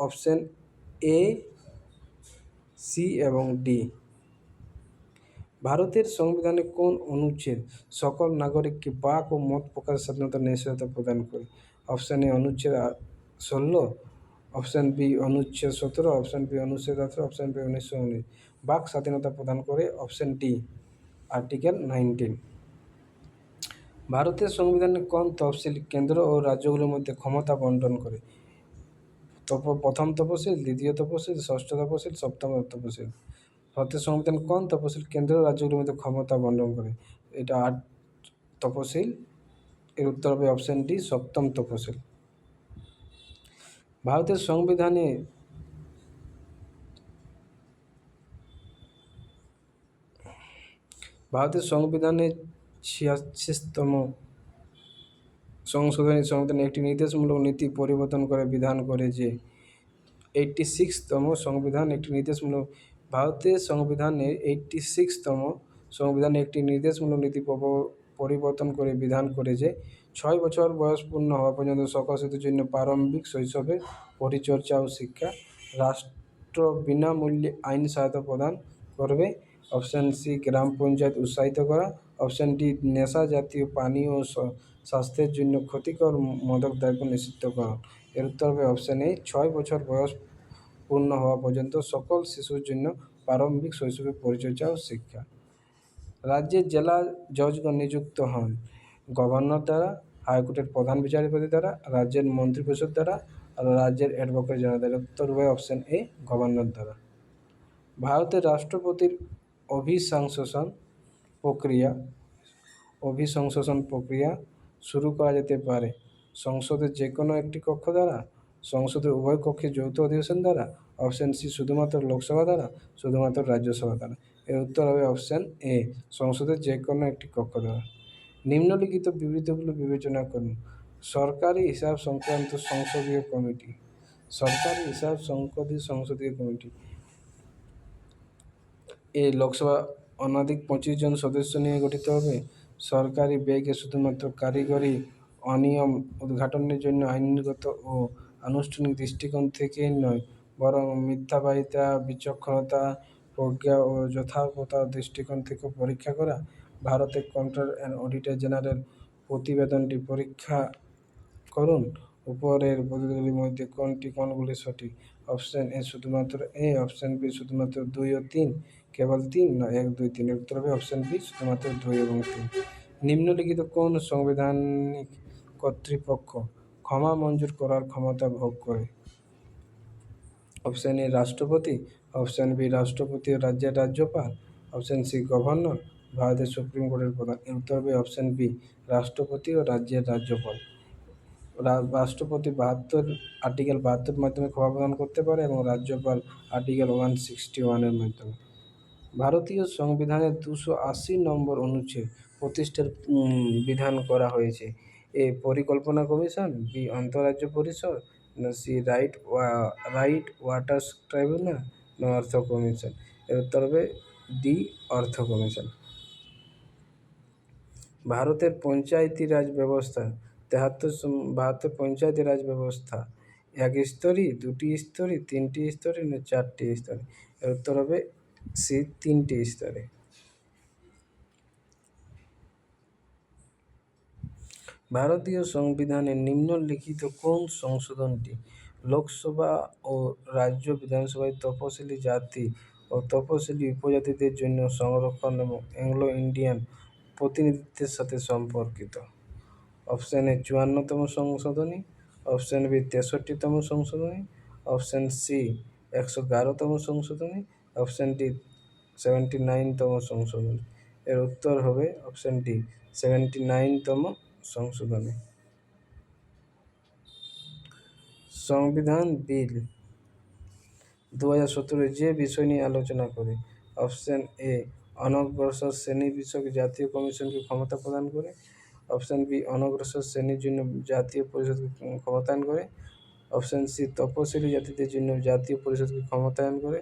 অপশন এ, সি এবং ডি। ভারতের সংবিধানে কোন অনুচ্ছেদ সকল নাগরিককে বাক ও মত প্রকাশের স্বাধীনতার নিশ্চয়তা প্রদান করে? অপশন এ অনুচ্ছেদ 16, অপশান বি অনুচ্ছেদ 17, অপশান বি অনুচ্ছেদ 18, অপশান বি 1919। বাক স্বাধীনতা প্রদান করে অপশান ডি আর্টিকেল 19। ভারতের সংবিধানে কোন তফসিল কেন্দ্র ও রাজ্যগুলোর মধ্যে ক্ষমতা বন্টন করে? প্রথম তফসিল, দ্বিতীয় তফসিল, ষষ্ঠ তফসিল, সপ্তম তফসিল। ভারতের সংবিধান কোন তফসিল কেন্দ্র ও রাজ্যগুলোর মধ্যে ক্ষমতা বন্টন করে? এটা 8 তফসিল। এর উত্তর হবে অপশান ডি সপ্তম তফসিল। ভারতের সংবিধানে ভারতের সংবিধানের 86তম সংবিধানে একটি নির্দেশমূলক নীতি পরিবর্তন করে বিধান করে যে 86তম সংবিধান একটি নির্দেশমূলক ভারতের সংবিধানের 86তম সংবিধানে একটি নির্দেশমূলক নীতি পরিবর্তন করে বিধান করে যে 6 বছর বয়স পূর্ণ হওয়া পর্যন্ত সকল শিশুর জন্য প্রারম্ভিক শৈশবের পরিচর্যা ও শিক্ষা রাষ্ট্র বিনামূল্যে আইন সহায়তা প্রদান করবে। অপশান সি গ্রাম পঞ্চায়েত উৎসাহিত করা। অপশান ডি নেশা জাতীয় পানীয় ও স্বাস্থ্যের জন্য ক্ষতিকর মাদক দ্রব্য নিষিদ্ধকরণ। এর উত্তর হবে অপশান এ 6 বছর বয়স পূর্ণ হওয়া পর্যন্ত সকল শিশুর জন্য প্রারম্ভিক শৈশবের পরিচর্যা ও শিক্ষা। রাজ্যের জেলা জজগণ নিযুক্ত হন গভর্নর দ্বারা, হাইকোর্টের প্রধান বিচারপতি দ্বারা, রাজ্যের মন্ত্রিপরিষদ দ্বারা আর রাজ্যের অ্যাডভোকেট জেনারেল দ্বারা। উত্তর হবে অপশান এ গভর্নর দ্বারা। ভারতের রাষ্ট্রপতির অভিশংসন প্রক্রিয়া শুরু করা যেতে পারে সংসদের যে কোনো একটি কক্ষ দ্বারা, সংসদের উভয় কক্ষে যৌথ অধিবেশন দ্বারা, অপশান সি শুধুমাত্র লোকসভা দ্বারা, শুধুমাত্র রাজ্যসভা দ্বারা। এর উত্তর হবে অপশান এ সংসদের যে কোনো একটি কক্ষ দ্বারা। নিম্নলিখিত বিবৃতিগুলো বিবেচনা করুন। সরকারি হিসাব সংক্রান্ত সংসদীয় কমিটি। এই লোকসভা অনধিক 25 জন সদস্য নিয়ে গঠিত হবে। সরকারি ব্যয়কে শুধুমাত্র কারিগরি অনিয়ম উদ্ঘাটনের জন্য আইনগত ও আনুষ্ঠানিক দৃষ্টিকোণ থেকেই নয়, বরং মিথ্যাবাহিতা, বিচক্ষণতা, প্রজ্ঞা ও যথার্থতার দৃষ্টিকোণ থেকেও পরীক্ষা করা। ভারতের কন্ট্রোলার অ্যান্ড অডিটর জেনারেল প্রতিবেদনটি পরীক্ষা করুন। উপরের পদ্ধতিগুলির মধ্যে কোনগুলি সঠিক? অপশান এ শুধুমাত্র এ, অপশান বি শুধুমাত্র 2 ও 3, কেবল 3, না 1, 2, 3। এর উত্তর হবে অপশান বি শুধুমাত্র 2 এবং 3। নিম্নলিখিত কোন সাংবিধানিক কর্তৃপক্ষ ক্ষমা মঞ্জুর করার ক্ষমতা ভোগ করে? অপশান এ রাষ্ট্রপতি, অপশান বি রাষ্ট্রপতি ও রাজ্যের রাজ্যপাল, অপশান সি গভর্নর, ভারতের সুপ্রিম কোর্টের প্রধান। এর উত্তর হবে অপশান বি রাষ্ট্রপতি ও রাজ্যের রাজ্যপাল। রাষ্ট্রপতি আর্টিকেল 72 মাধ্যমে ক্ষমা প্রদান করতে পারে এবং রাজ্যপাল আর্টিকেল 161 মাধ্যমে। ভারতীয় সংবিধানের 280 নম্বর অনুচ্ছেদ প্রতিষ্ঠার বিধান করা হয়েছে। এ পরিকল্পনা কমিশন, বি আন্তঃরাজ্য পরিষদ, না সি রাইট ওয়াটার্স ট্রাইব্যুনাল, না অর্থ কমিশন। এর উত্তর হবে ডি অর্থ কমিশন। ভারতের পঞ্চায়েতি রাজ ব্যবস্থা ভারতের পঞ্চায়েতি রাজ ব্যবস্থা 1 স্তরী, 2টি স্তরী, 3টি স্তরী, না 4টি স্তরী। এর উত্তর হবে সি 3টি স্তরে। ভারতীয় সংবিধানের নিম্নলিখিত কোন সংশোধনটি লোকসভা ও রাজ্য বিধানসভায় তপশিলি জাতি ও তপশিলি উপজাতিদের জন্য সংরক্ষণ এবং অ্যাংলো ইন্ডিয়ান প্রতিনিধিত্বের সাথে সম্পর্কিত? অপশান এ 54তম সংশোধনী, অপশান বি 63তম সংশোধনী, অপশান সি 111তম সংশোধনী, অপশান ডি 79তম সংশোধনী। এর উত্তর হবে অপশান ডি 79তম সংশোধনী। সংবিধান বিল 2017 যে বিষয় নিয়ে আলোচনা করে? অপশান এ অনগ্রসর শ্রেণী বিষয়ক জাতীয় কমিশনকে ক্ষমতা প্রদান করে, অপশান বি অনগ্রসর শ্রেণীর জন্য জাতীয় পরিষদকে ক্ষমতায়ন করে, অপশান সি তপশিলি জাতিদের জন্য জাতীয় পরিষদকে ক্ষমতায়ন করে,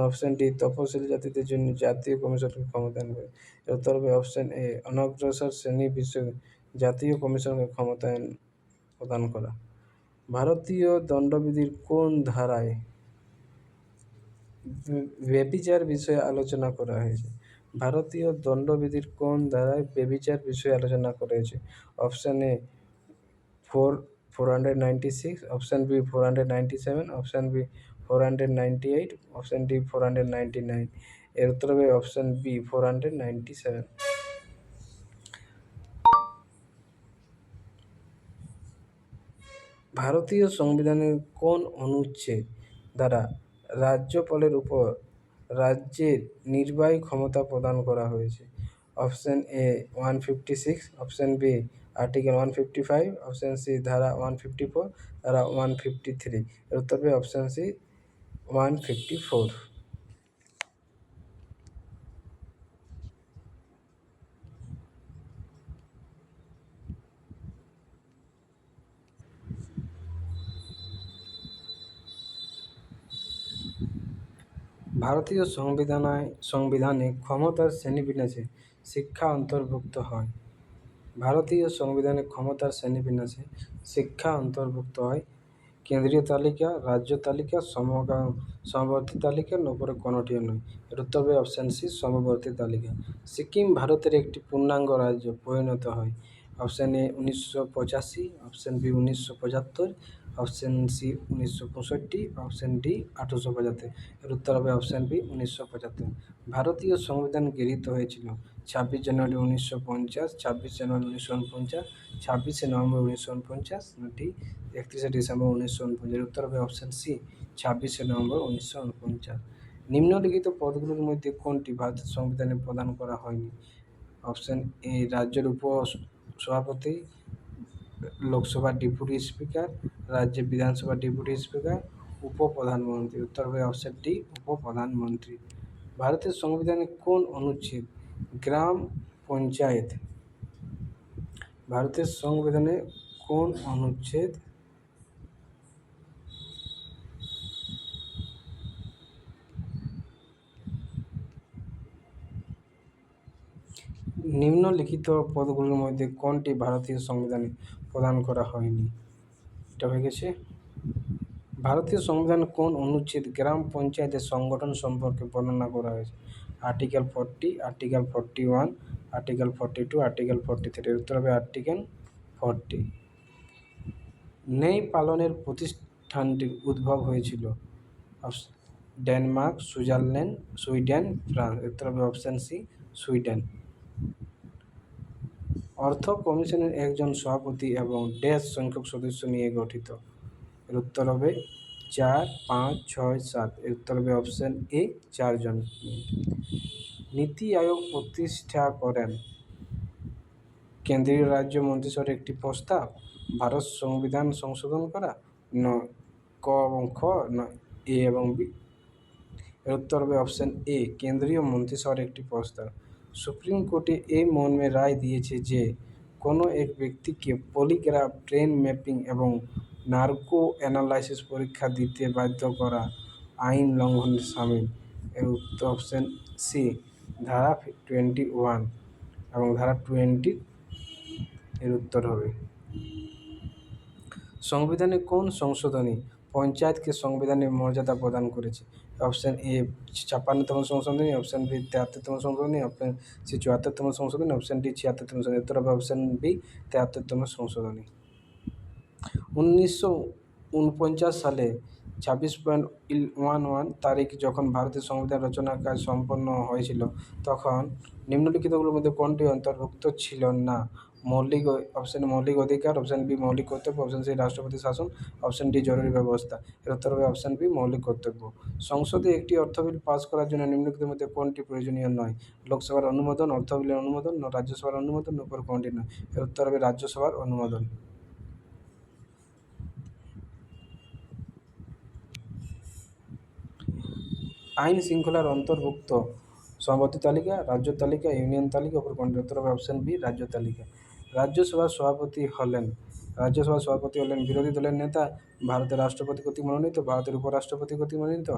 অপশান ডি তপশিলি জাতিদের জন্য জাতীয় কমিশনকে ক্ষমতায়ন করে। এর উত্তর হবে অপশান এ অনগ্রসর শ্রেণী বিষয়ক জাতীয় কমিশনকে ক্ষমতায়ন প্রদান করা। ভারতীয় দণ্ডবিধির কোন ধারায় ব্যভিচার বিষয়ে আলোচনা করা হয়েছে? ভারতীয় দণ্ডবিধির কোন ধারায় ব্যভিচার বিষয়ে আলোচনা করা হয়েছে? Option A 496, option B 497, option B 498, option D 499। এর উত্তর হবে অপশন বি 497। ভারতীয় সংবিধানের কোন অনুচ্ছেদ দ্বারা রাজ্যপালের উপর রাজ্যের নির্বাহী ক্ষমতা প্রদান করা হয়েছে? Option A 156, option B article 155, option C ধারা 154, ধারা 153। এর উত্তর হবে অপশন সি 154। ভারতীয় সংবিধানে ক্ষমতার শ্রেণীবিন্যাসে শিক্ষা অন্তর্ভুক্ত হয়। ভারতীয় সংবিধানে ক্ষমতার শ্রেণীবিন্যাসে শিক্ষা অন্তর্ভুক্ত হয়। কেন্দ্রীয় তালিকা, রাজ্য তালিকা, সমবর্তী তালিকা, উপরে কোনোটিও নয়। এর উত্তর হবে অপশান সি সমবর্তী তালিকা। সিকিম ভারতের একটি পূর্ণাঙ্গ রাজ্য পরিণত হয়। Option A 1985, option B 1975, option C 1965, option D 1875। এর উত্তর হবে অপশান বি 1975। ভারতীয় সংবিধান গৃহীত হয়েছিল 26 জানুয়ারি 1950, 26 জানুয়ারি 1949, 26 নভেম্বর 1949, ডি 31 ডিসেম্বর 1949। এর উত্তর হবে অপশান সি 26 নভেম্বর 1949। নিম্নলিখিত পদগুলির মধ্যে কোনটি ভারতের সংবিধানে প্রদান করা হয়নি? অপশান এ রাজ্যের সভাপতি, লোকসভার ডেপুটি স্পিকার, রাজ্যের বিধানসভার ডেপুটি স্পিকার, উপপ্রধানমন্ত্রী। উত্তর হবে অপশান ডি উপপ্রধানমন্ত্রী। ভারতের সংবিধানে কোন অনুচ্ছেদ গ্রাম পঞ্চায়েত? ভারতের সংবিধানে কোন অনুচ্ছেদ নিম্নলিখিত পদগুলির মধ্যে কোনটি ভারতীয় সংবিধানে প্রদান করা হয়নি? এটা হয়ে গেছে। ভারতীয় সংবিধানে কোন অনুচ্ছেদ গ্রাম পঞ্চায়েতের সংগঠন সম্পর্কে বর্ণনা করা হয়েছে? Article 40, article 41, article 42, article 43। এর উত্তর হবে আর্টিকেল 40। ন্যায় পালনের প্রতিষ্ঠানটির উদ্ভব হয়েছিল ডেনমার্ক, সুইজারল্যান্ড, সুইডেন, ফ্রান্স। এর উত্তর হবে অপশান সি সুইডেন। অর্থ কমিশনের একজন সভাপতি এবং ড্যাশ সংখ্যক সদস্য নিয়ে গঠিত। এর উত্তর হবে 4, 5, 6, 7। এর উত্তর হবে অপশান এ 4 জন। নীতি আয়োগ প্রতিষ্ঠা করেন কেন্দ্রীয় রাজ্য মন্ত্রিসভার একটি প্রস্তাব, ভারত সংবিধান সংশোধন করা, ক এবং খ, এ এবং বি। এর উত্তর হবে অপশান এ কেন্দ্রীয় মন্ত্রিসভার একটি প্রস্তাব। সুপ্রিম কোর্টে এই মর্মে রায় দিয়েছে যে কোনো এক ব্যক্তিকে পলিগ্রাফ, ব্রেন ম্যাপিং এবং নার্কো অ্যানালাইসিস পরীক্ষা দিতে বাধ্য করা আইন লঙ্ঘনের শামিল। এর উত্তর অপশান সি ধারা 21 এবং ধারা 20। এর উত্তর হবে। সংবিধানে কোন সংশোধনী পঞ্চায়েতকে সংবিধানের মর্যাদা প্রদান করেছে? অপশান এ 56তম সংশোধনী, অপশান বি 73তম সংশোধনী, অপশান সি 74তম সংশোধনী, অপশান ডি 76তম সংশোধনী। উত্তর হবে অপশান বি 73তম সংশোধনী। 1949 সালে 26.11 তারিখ যখন ভারতের সংবিধান রচনার কাজ সম্পন্ন হয়েছিল তখন নিম্নলিখিতগুলোর মধ্যে কোনটি অন্তর্ভুক্ত ছিল না? অপশান মৌলিক অধিকার, অপশান বি মৌলিক কর্তব্য, অপশান সি রাষ্ট্রপতি শাসন, অপশান ডি জরুরি ব্যবস্থা। এর উত্তর হবে অপশান বি মৌলিক কর্তব্য। সংসদে একটি অর্থ বিল পাস করার জন্য নিম্নলিখিতের মধ্যে কোনটি প্রয়োজনীয় নয়? লোকসভার অনুমোদন, অর্থ বিলের অনুমোদন, রাজ্যসভার অনুমোদন, উপর কোনটি নয়? এর উত্তর হবে রাজ্যসভার অনুমোদন। আইন শৃঙ্খলার অন্তর্ভুক্ত সমবর্তী তালিকা, রাজ্য তালিকা, ইউনিয়ন তালিকা, উপর কোনটি? উত্তর হবে অপশান বি রাজ্য তালিকা। রাজ্যসভার সভাপতি হলেন বিরোধী দলের নেতা, ভারতের রাষ্ট্রপতি কর্তৃক মনোনীত, ভারতের উপরাষ্ট্রপতি কর্তৃক মনোনীত।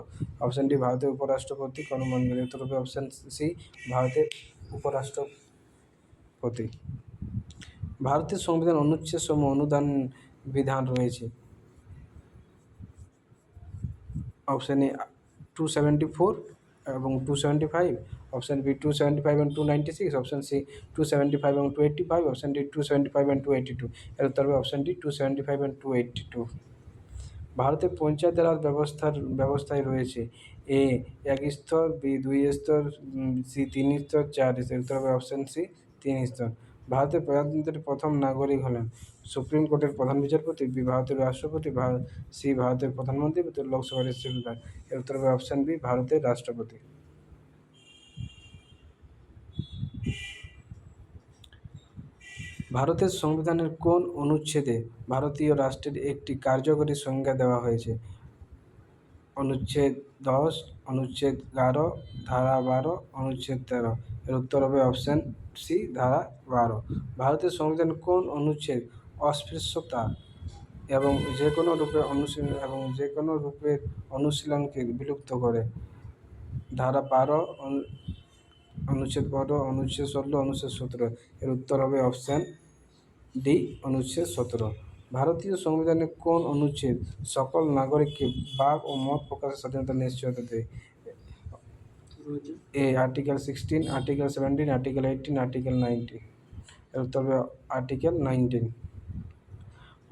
অপশান ডি ভারতের উপরাষ্ট্রপতি অনুমোদিত। উত্তর হবে অপশান সি ভারতের উপরাষ্ট্রপতি। ভারতের সংবিধান অনুচ্ছেদ সমূহ অনুদান বিধান রয়েছে। অপশান এ 274, এবং 275, অপশন বি 275 এবং 296, অপশন সি 275 এবং 285, অপশন ডি 275 এবং 282। এর উত্তর হবে অপশন ডি 275 এবং 282। ভারতের পঞ্চায়েত রাজ ব্যবস্থায় রয়েছে: এ 1 স্তর, বি 2 স্তর, সি 3 স্তর, 4 স্তর। উত্তর হবে অপশন সি 3 স্তর। ভারতের প্রজাতন্ত্রের প্রথম নাগরিক হলেন: সুপ্রিম কোর্টের প্রধান বিচারপতি, বি ভারতের রাষ্ট্রপতি, সি ভারতের প্রধানমন্ত্রী, লোকসভার স্পিকার। এর উত্তর হবে অপশন বি ভারতের রাষ্ট্রপতি। ভারতের সংবিধানের কোন অনুচ্ছেদে ভারতীয় রাষ্ট্রের একটি কার্যকরী সংজ্ঞা দেওয়া হয়েছে? অনুচ্ছেদ 10, অনুচ্ছেদ 11, ধারা 12, অনুচ্ছেদ 13। এর উত্তর হবে অপশন সি ধারা 12। ভারতের সংবিধানের কোন অনুচ্ছেদ অস্পৃশ্যতা এবং যে কোনো রূপের অনুশীলনকে বিলুপ্ত করে? ধারা 12, অনুচ্ছেদ 12, অনুচ্ছেদ 16, অনুচ্ছেদ 17। এর উত্তর হবে অপশন ডি অনুচ্ছেদ 17। ভারতীয় সংবিধানের কোন অনুচ্ছেদ সকল নাগরিককে বাক ও মত প্রকাশের স্বাধীনতা নিশ্চয়তা দেয়? এ আর্টিকেল 16, আর্টিকেল 17, আর্টিকেল 18, আর্টিকেল 19। এর উত্তর হবে আর্টিকেল 19।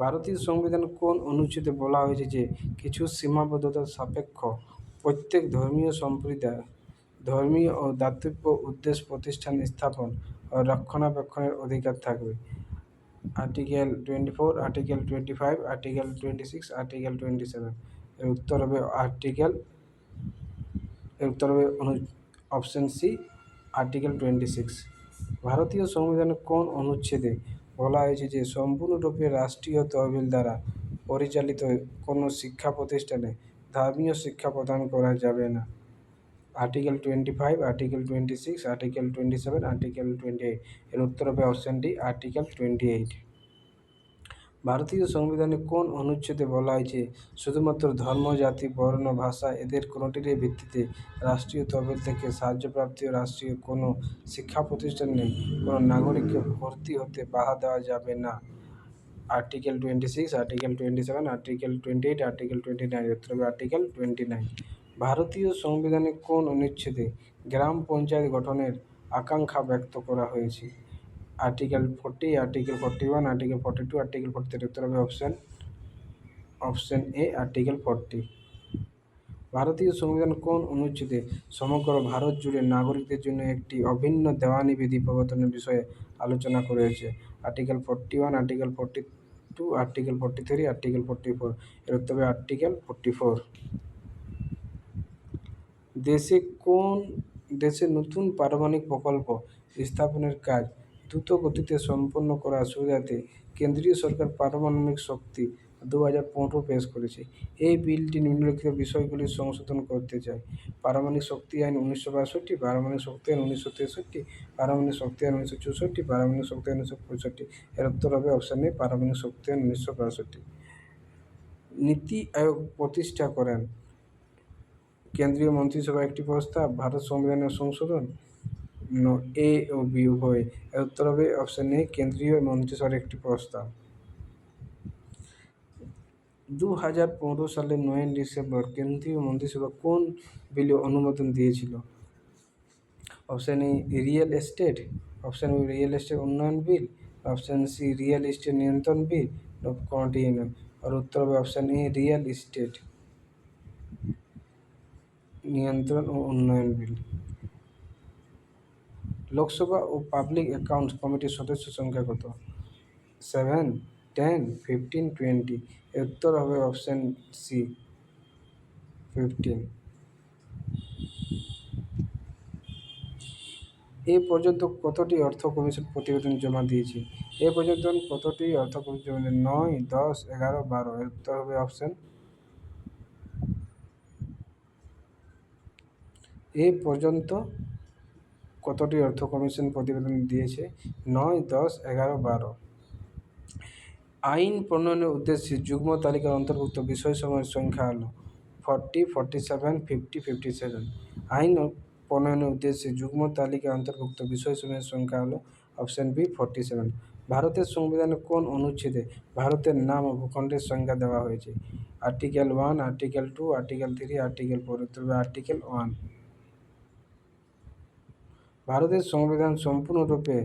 ভারতীয় সংবিধান কোন অনুচ্ছেদে বলা হয়েছে যে কিছু সীমাবদ্ধতার সাপেক্ষ প্রত্যেক ধর্মীয় সম্প্রদায় ধর্মীয় ও দাতব্য উদ্দেশ্য প্রতিষ্ঠান স্থাপন ও রক্ষণাবেক্ষণের অধিকার থাকবে? Article 24, article 25, article 26, article 27। এর উত্তর হবে অপশন সি আর্টিকেল 26। ভারতীয় সংবিধানের কোন অনুচ্ছেদে বলা হয়েছে যে সম্পূর্ণরূপে রাষ্ট্রীয় তহবিল দ্বারা পরিচালিত কোনো শিক্ষা প্রতিষ্ঠানে ধর্মীয় শিক্ষা প্রদান করা যাবে না? Article 25, article 26, article 27, article 28। এর উত্তর হবে অপশন ডি আর্টিকেল 28। ভারতীয় সংবিধানে কোন অনুচ্ছেদে বলা হয়েছে শুধুমাত্র ধর্ম, জাতি, বর্ণ, ভাষা এদের কোনোটির ভিত্তিতে রাষ্ট্রীয় তহবিল থেকে সাহায্যপ্রাপ্ত রাষ্ট্রীয় কোনো শিক্ষা প্রতিষ্ঠানে কোনো নাগরিককে ভর্তি হতে বাধা দেওয়া যাবে না? Article 26, article 27, article 28, article 29। উত্তর হবে আর্টিকেল 29। ভারতীয় সংবিধানে কোন অনুচ্ছেদে গ্রাম পঞ্চায়েত গঠনের আকাঙ্ক্ষা ব্যক্ত করা হয়েছে? Article 40, article 41, article 42, article 43। উত্তর হবে অপশন এ আর্টিকেল 40। ভারতীয় সংবিধান কোন অনুচ্ছেদে সমগ্র ভারত জুড়ে নাগরিকদের জন্য একটি অভিন্ন দেওয়ানি বিধি প্রবর্তনের বিষয়ে আলোচনা করেছে? Article 41, article 42, article 43, article 44। এর উত্তর হবে আর্টিকেল 44। দেশে নতুন পারমাণবিক প্রকল্প স্থাপনের কাজ দ্রুত গতিতে সম্পন্ন করার সুবিধার্থে কেন্দ্রীয় সরকার পারমাণবিক শক্তি 2015 পেশ করেছে। এই বিলটি নিম্নলিখিত বিষয়গুলি সংশোধন করতে চায়: পারমাণবিক শক্তি আইন 1962, পারমাণবিক শক্তি আইন 1963, পারমাণবিক শক্তি আইন 1964, পারমাণবিক শক্তি আইন 1965। এর উত্তর হবে অপশন এ পারমাণবিক শক্তি আইন 1962। নীতি আয়োগ প্রতিষ্ঠা করেন কেন্দ্রীয় মন্ত্রিসভার একটি প্রস্তাব, ভারত সংবিধানের সংশোধন, এ ও বি উভয়। এর উত্তর হবে অপশন এ কেন্দ্রীয় মন্ত্রিসভার একটি প্রস্তাব। 2015 সালের 9 ডিসেম্বর কেন্দ্রীয় মন্ত্রিসভা কোন বিলে অনুমোদন দিয়েছিল? Option A real estate, option B real estate উন্নয়ন bill, option C real estate নিয়ন্ত্রণ বিল, কোনটি নয়। আর উত্তর হবে অপশন এ রিয়েল এস্টেট নিয়ন্ত্রণ ও উন্নয়ন বিল। লোকসভা ও পাবলিক অ্যাকাউন্টস কমিটির সদস্য সংখ্যা কত? 7, 10, 15, 20। এর উত্তর হবে অপশন সি 15। এ পর্যন্ত কতটি অর্থ কমিশন প্রতিবেদন জমা দিয়েছে? এ পর্যন্ত কতটি অর্থ কমিশন জমা দিয়েছে? 9, 10, 11, 12। এর উত্তর হবে অপশন এ পর্যন্ত কতটি অর্থ কমিশন প্রতিবেদন দিয়েছে? 9, 10, 11, 12। আইন প্রণয়নের উদ্দেশ্যে যুগ্ম তালিকার অন্তর্ভুক্ত বিষয়সমূহের সংখ্যা হল 40, 47, 50, 57। আইন প্রণয়নের উদ্দেশ্যে যুগ্ম তালিকায় অন্তর্ভুক্ত বিষয়সমূহের সংখ্যা হল অপশন বি 47। ভারতের সংবিধানের কোন অনুচ্ছেদে ভারতের নাম ও ভূখণ্ডের সংজ্ঞা দেওয়া হয়েছে? Article 1, article 2, article 3, article 4। উত্তর হবে আর্টিকেল 1। ভারতের সংবিধান সম্পূর্ণরূপে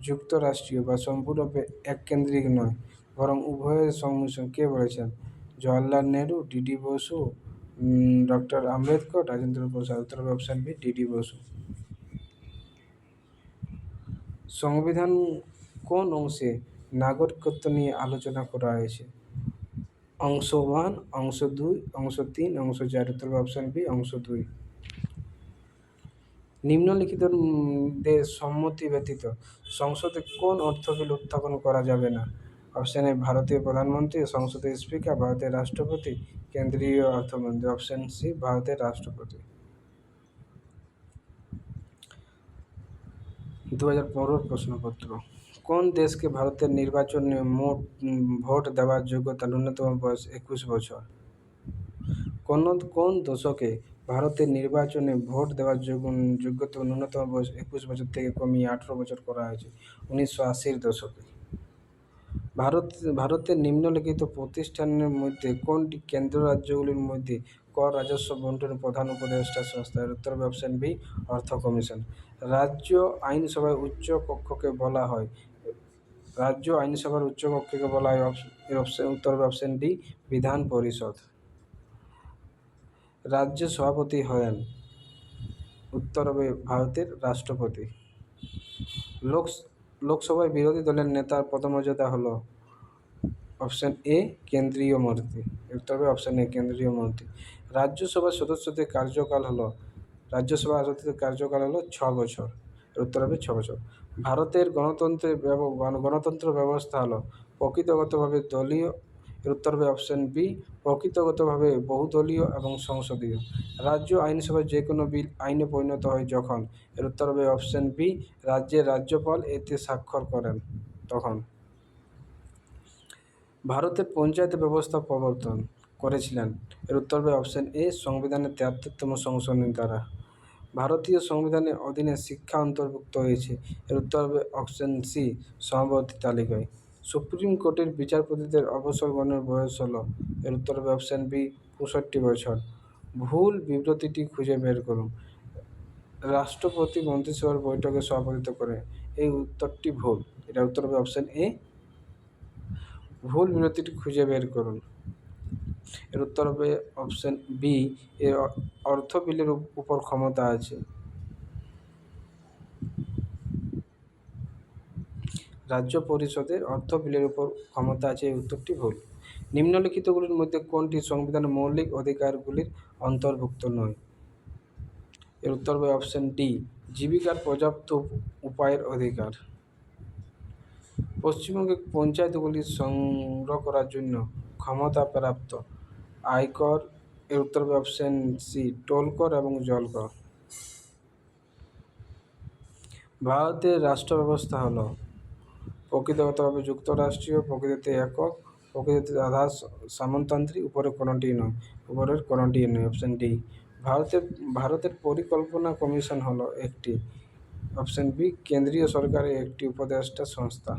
যুক্তরাষ্ট্রীয় বা সম্পূর্ণরূপে এককেন্দ্রিক নয়, বরং উভয়ের সংমিশ্রণ। কে বলেছেন? Jawaharlal Nehru, DD Basu, doctor Ambedkar, Rajendra Prasad. উত্তর হবে অপশন বি, ডিডি বসু। সংবিধান কোন অংশে নাগরিকত্ব নিয়ে আলোচনা করা হয়েছে? অংশ 1, অংশ 2, অংশ 3, অংশ 4। উত্তর হবে অপশন বি, অংশ 2। নিম্নলিখিত দের সম্মতি ব্যতীত সংসদে কোন অর্থ বিল উত্থাপন করা যাবে না? অপশন এ ভারতীয় প্রধানমন্ত্রী, সংসদের স্পিকার, ভারতের রাষ্ট্রপতি, কেন্দ্রীয় অর্থমন্ত্রী। অপশন সি ভারতের রাষ্ট্রপতি। 2015 প্রশ্নপত্র। কোন দেশকে ভারতের নির্বাচনে ভোট দেওয়ার যোগ্যতা ন্যূনতম বয়স 21 বছর? কোন দশকে ভারতের নির্বাচনে ভোট দেওয়ার যোগ্যতা ন্যূনতম বয়স 21 বছর থেকে কমিয়ে 18 বছর করা হয়েছে? 1980-র দশকে। ভারতের নিম্নলিখিত প্রতিষ্ঠানের মধ্যে কোনটি কেন্দ্র রাজ্যগুলির মধ্যে কর রাজস্ব বণ্টনের প্রধান উপদেষ্টা সংস্থা? এর উত্তর হবে অপশন বি, অর্থ কমিশন। রাজ্য আইনসভার উচ্চ কক্ষকে বলা হয়? রাজ্য আইনসভার উচ্চ কক্ষকে বলা হয় উত্তর হবে অপশন ডি, বিধান পরিষদ। রাজ্য সভাপতি হলেন? উত্তর হবে ভারতের রাষ্ট্রপতি। লোকসভায় বিরোধী দলের নেতার পদমর্যাদা হলো? অপশন এ, কেন্দ্রীয় মন্ত্রী। উত্তর হবে অপশন এ, কেন্দ্রীয় মন্ত্রী। রাজ্যসভার সদস্যদের কার্যকাল হলো? 6 বছর। উত্তর হবে 6 বছর। ভারতের গণতন্ত্র ব্যবস্থা হলো প্রকৃতিগতভাবে দলীয়? এর উত্তর হবে অপশন বি, প্রকৃতিগতভাবে বহুদলীয় এবং সংসদীয়। রাজ্য আইনসভায় যে কোনো বিল আইনে পরিণত হয় যখন? এর উত্তর হবে অপশন বি, রাজ্যের রাজ্যপাল এতে স্বাক্ষর করেন তখন। ভারতের পঞ্চায়েত ব্যবস্থা প্রবর্তন করেছিলেন? এর উত্তর হবে অপশন এ, সংবিধানের 73তম সংশোধনীর দ্বারা। ভারতীয় সংবিধানের অধীনে শিক্ষা অন্তর্ভুক্ত হয়েছে? এর উত্তর হবে অপশন সি, সমাবর্তী তালিকায়। সুপ্রিম কোর্টের বিচারপতিদের অবসর গ্রহণের বয়স হলো? এর উত্তর হবে অপশন বি, 65 বছর। ভুল বিবৃতিটি খুঁজে বের করুন। রাষ্ট্রপতি মন্ত্রিসভার বৈঠকে সভাপতিত্ব করে? এই উত্তরটি ভুল। এটা উত্তর হবে অপশন এ, ভুল বিবৃতিটি খুঁজে বের করুন। এর উত্তর হবে অপশন বি, এর অর্থ বিলের উপর ক্ষমতা আছে। রাজ্য পরিষদের অর্থ বিলের উপর ক্ষমতা আছে, এই উত্তরটি ভুল। নিম্নলিখিতগুলির মধ্যে কোনটি সংবিধানের মৌলিক অধিকারগুলির অন্তর্ভুক্ত নয়? এর উত্তর হবে অপশন ডি, জীবিকার পর্যাপ্ত উপায়ের অধিকার। পশ্চিমবঙ্গে পঞ্চায়েতগুলি সংগ্রহ করার জন্য ক্ষমতাপ্রাপ্ত আয়কর? এর উত্তর হবে অপশন সি, টোল কর এবং জল কর। ভারতের রাষ্ট্র ব্যবস্থা হলো প্রকৃতিগতভাবে যুক্তরাষ্ট্রীয়, প্রকৃতিতে একক, প্রকৃতিতে আধা সামন্ততান্ত্রিক, উপরের কোনটি নয়। Option D. ভারতের পরিকল্পনা কমিশন হলো একটি? অপশন বি, কেন্দ্রীয় সরকারের একটি উপদেষ্টা সংস্থা।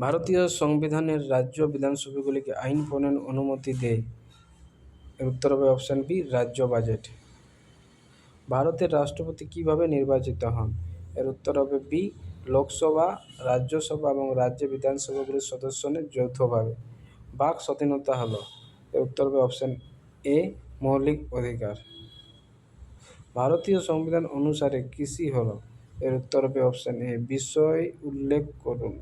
ভারতীয় সংবিধানের রাজ্য বিধানসভাগুলিকে আইন প্রণয়নের অনুমতি দেয়? এর উত্তর হবে অপশন বি, রাজ্য বাজেট। ভারতের রাষ্ট্রপতি কিভাবে নির্বাচিত হন? এর উত্তর হবে বি, লোকসভা, রাজ্যসভা এবং রাজ্য বিধানসভাগুলির সদস্য নিয়ে যৌথভাবে। বাক স্বাধীনতা হলো? এর উত্তর হবে অপশন এ, মৌলিক অধিকার। ভারতীয় সংবিধান অনুসারে কৃষি হলো? এর উত্তর হবে অপশন এ, বিষয় উল্লেখ করুন।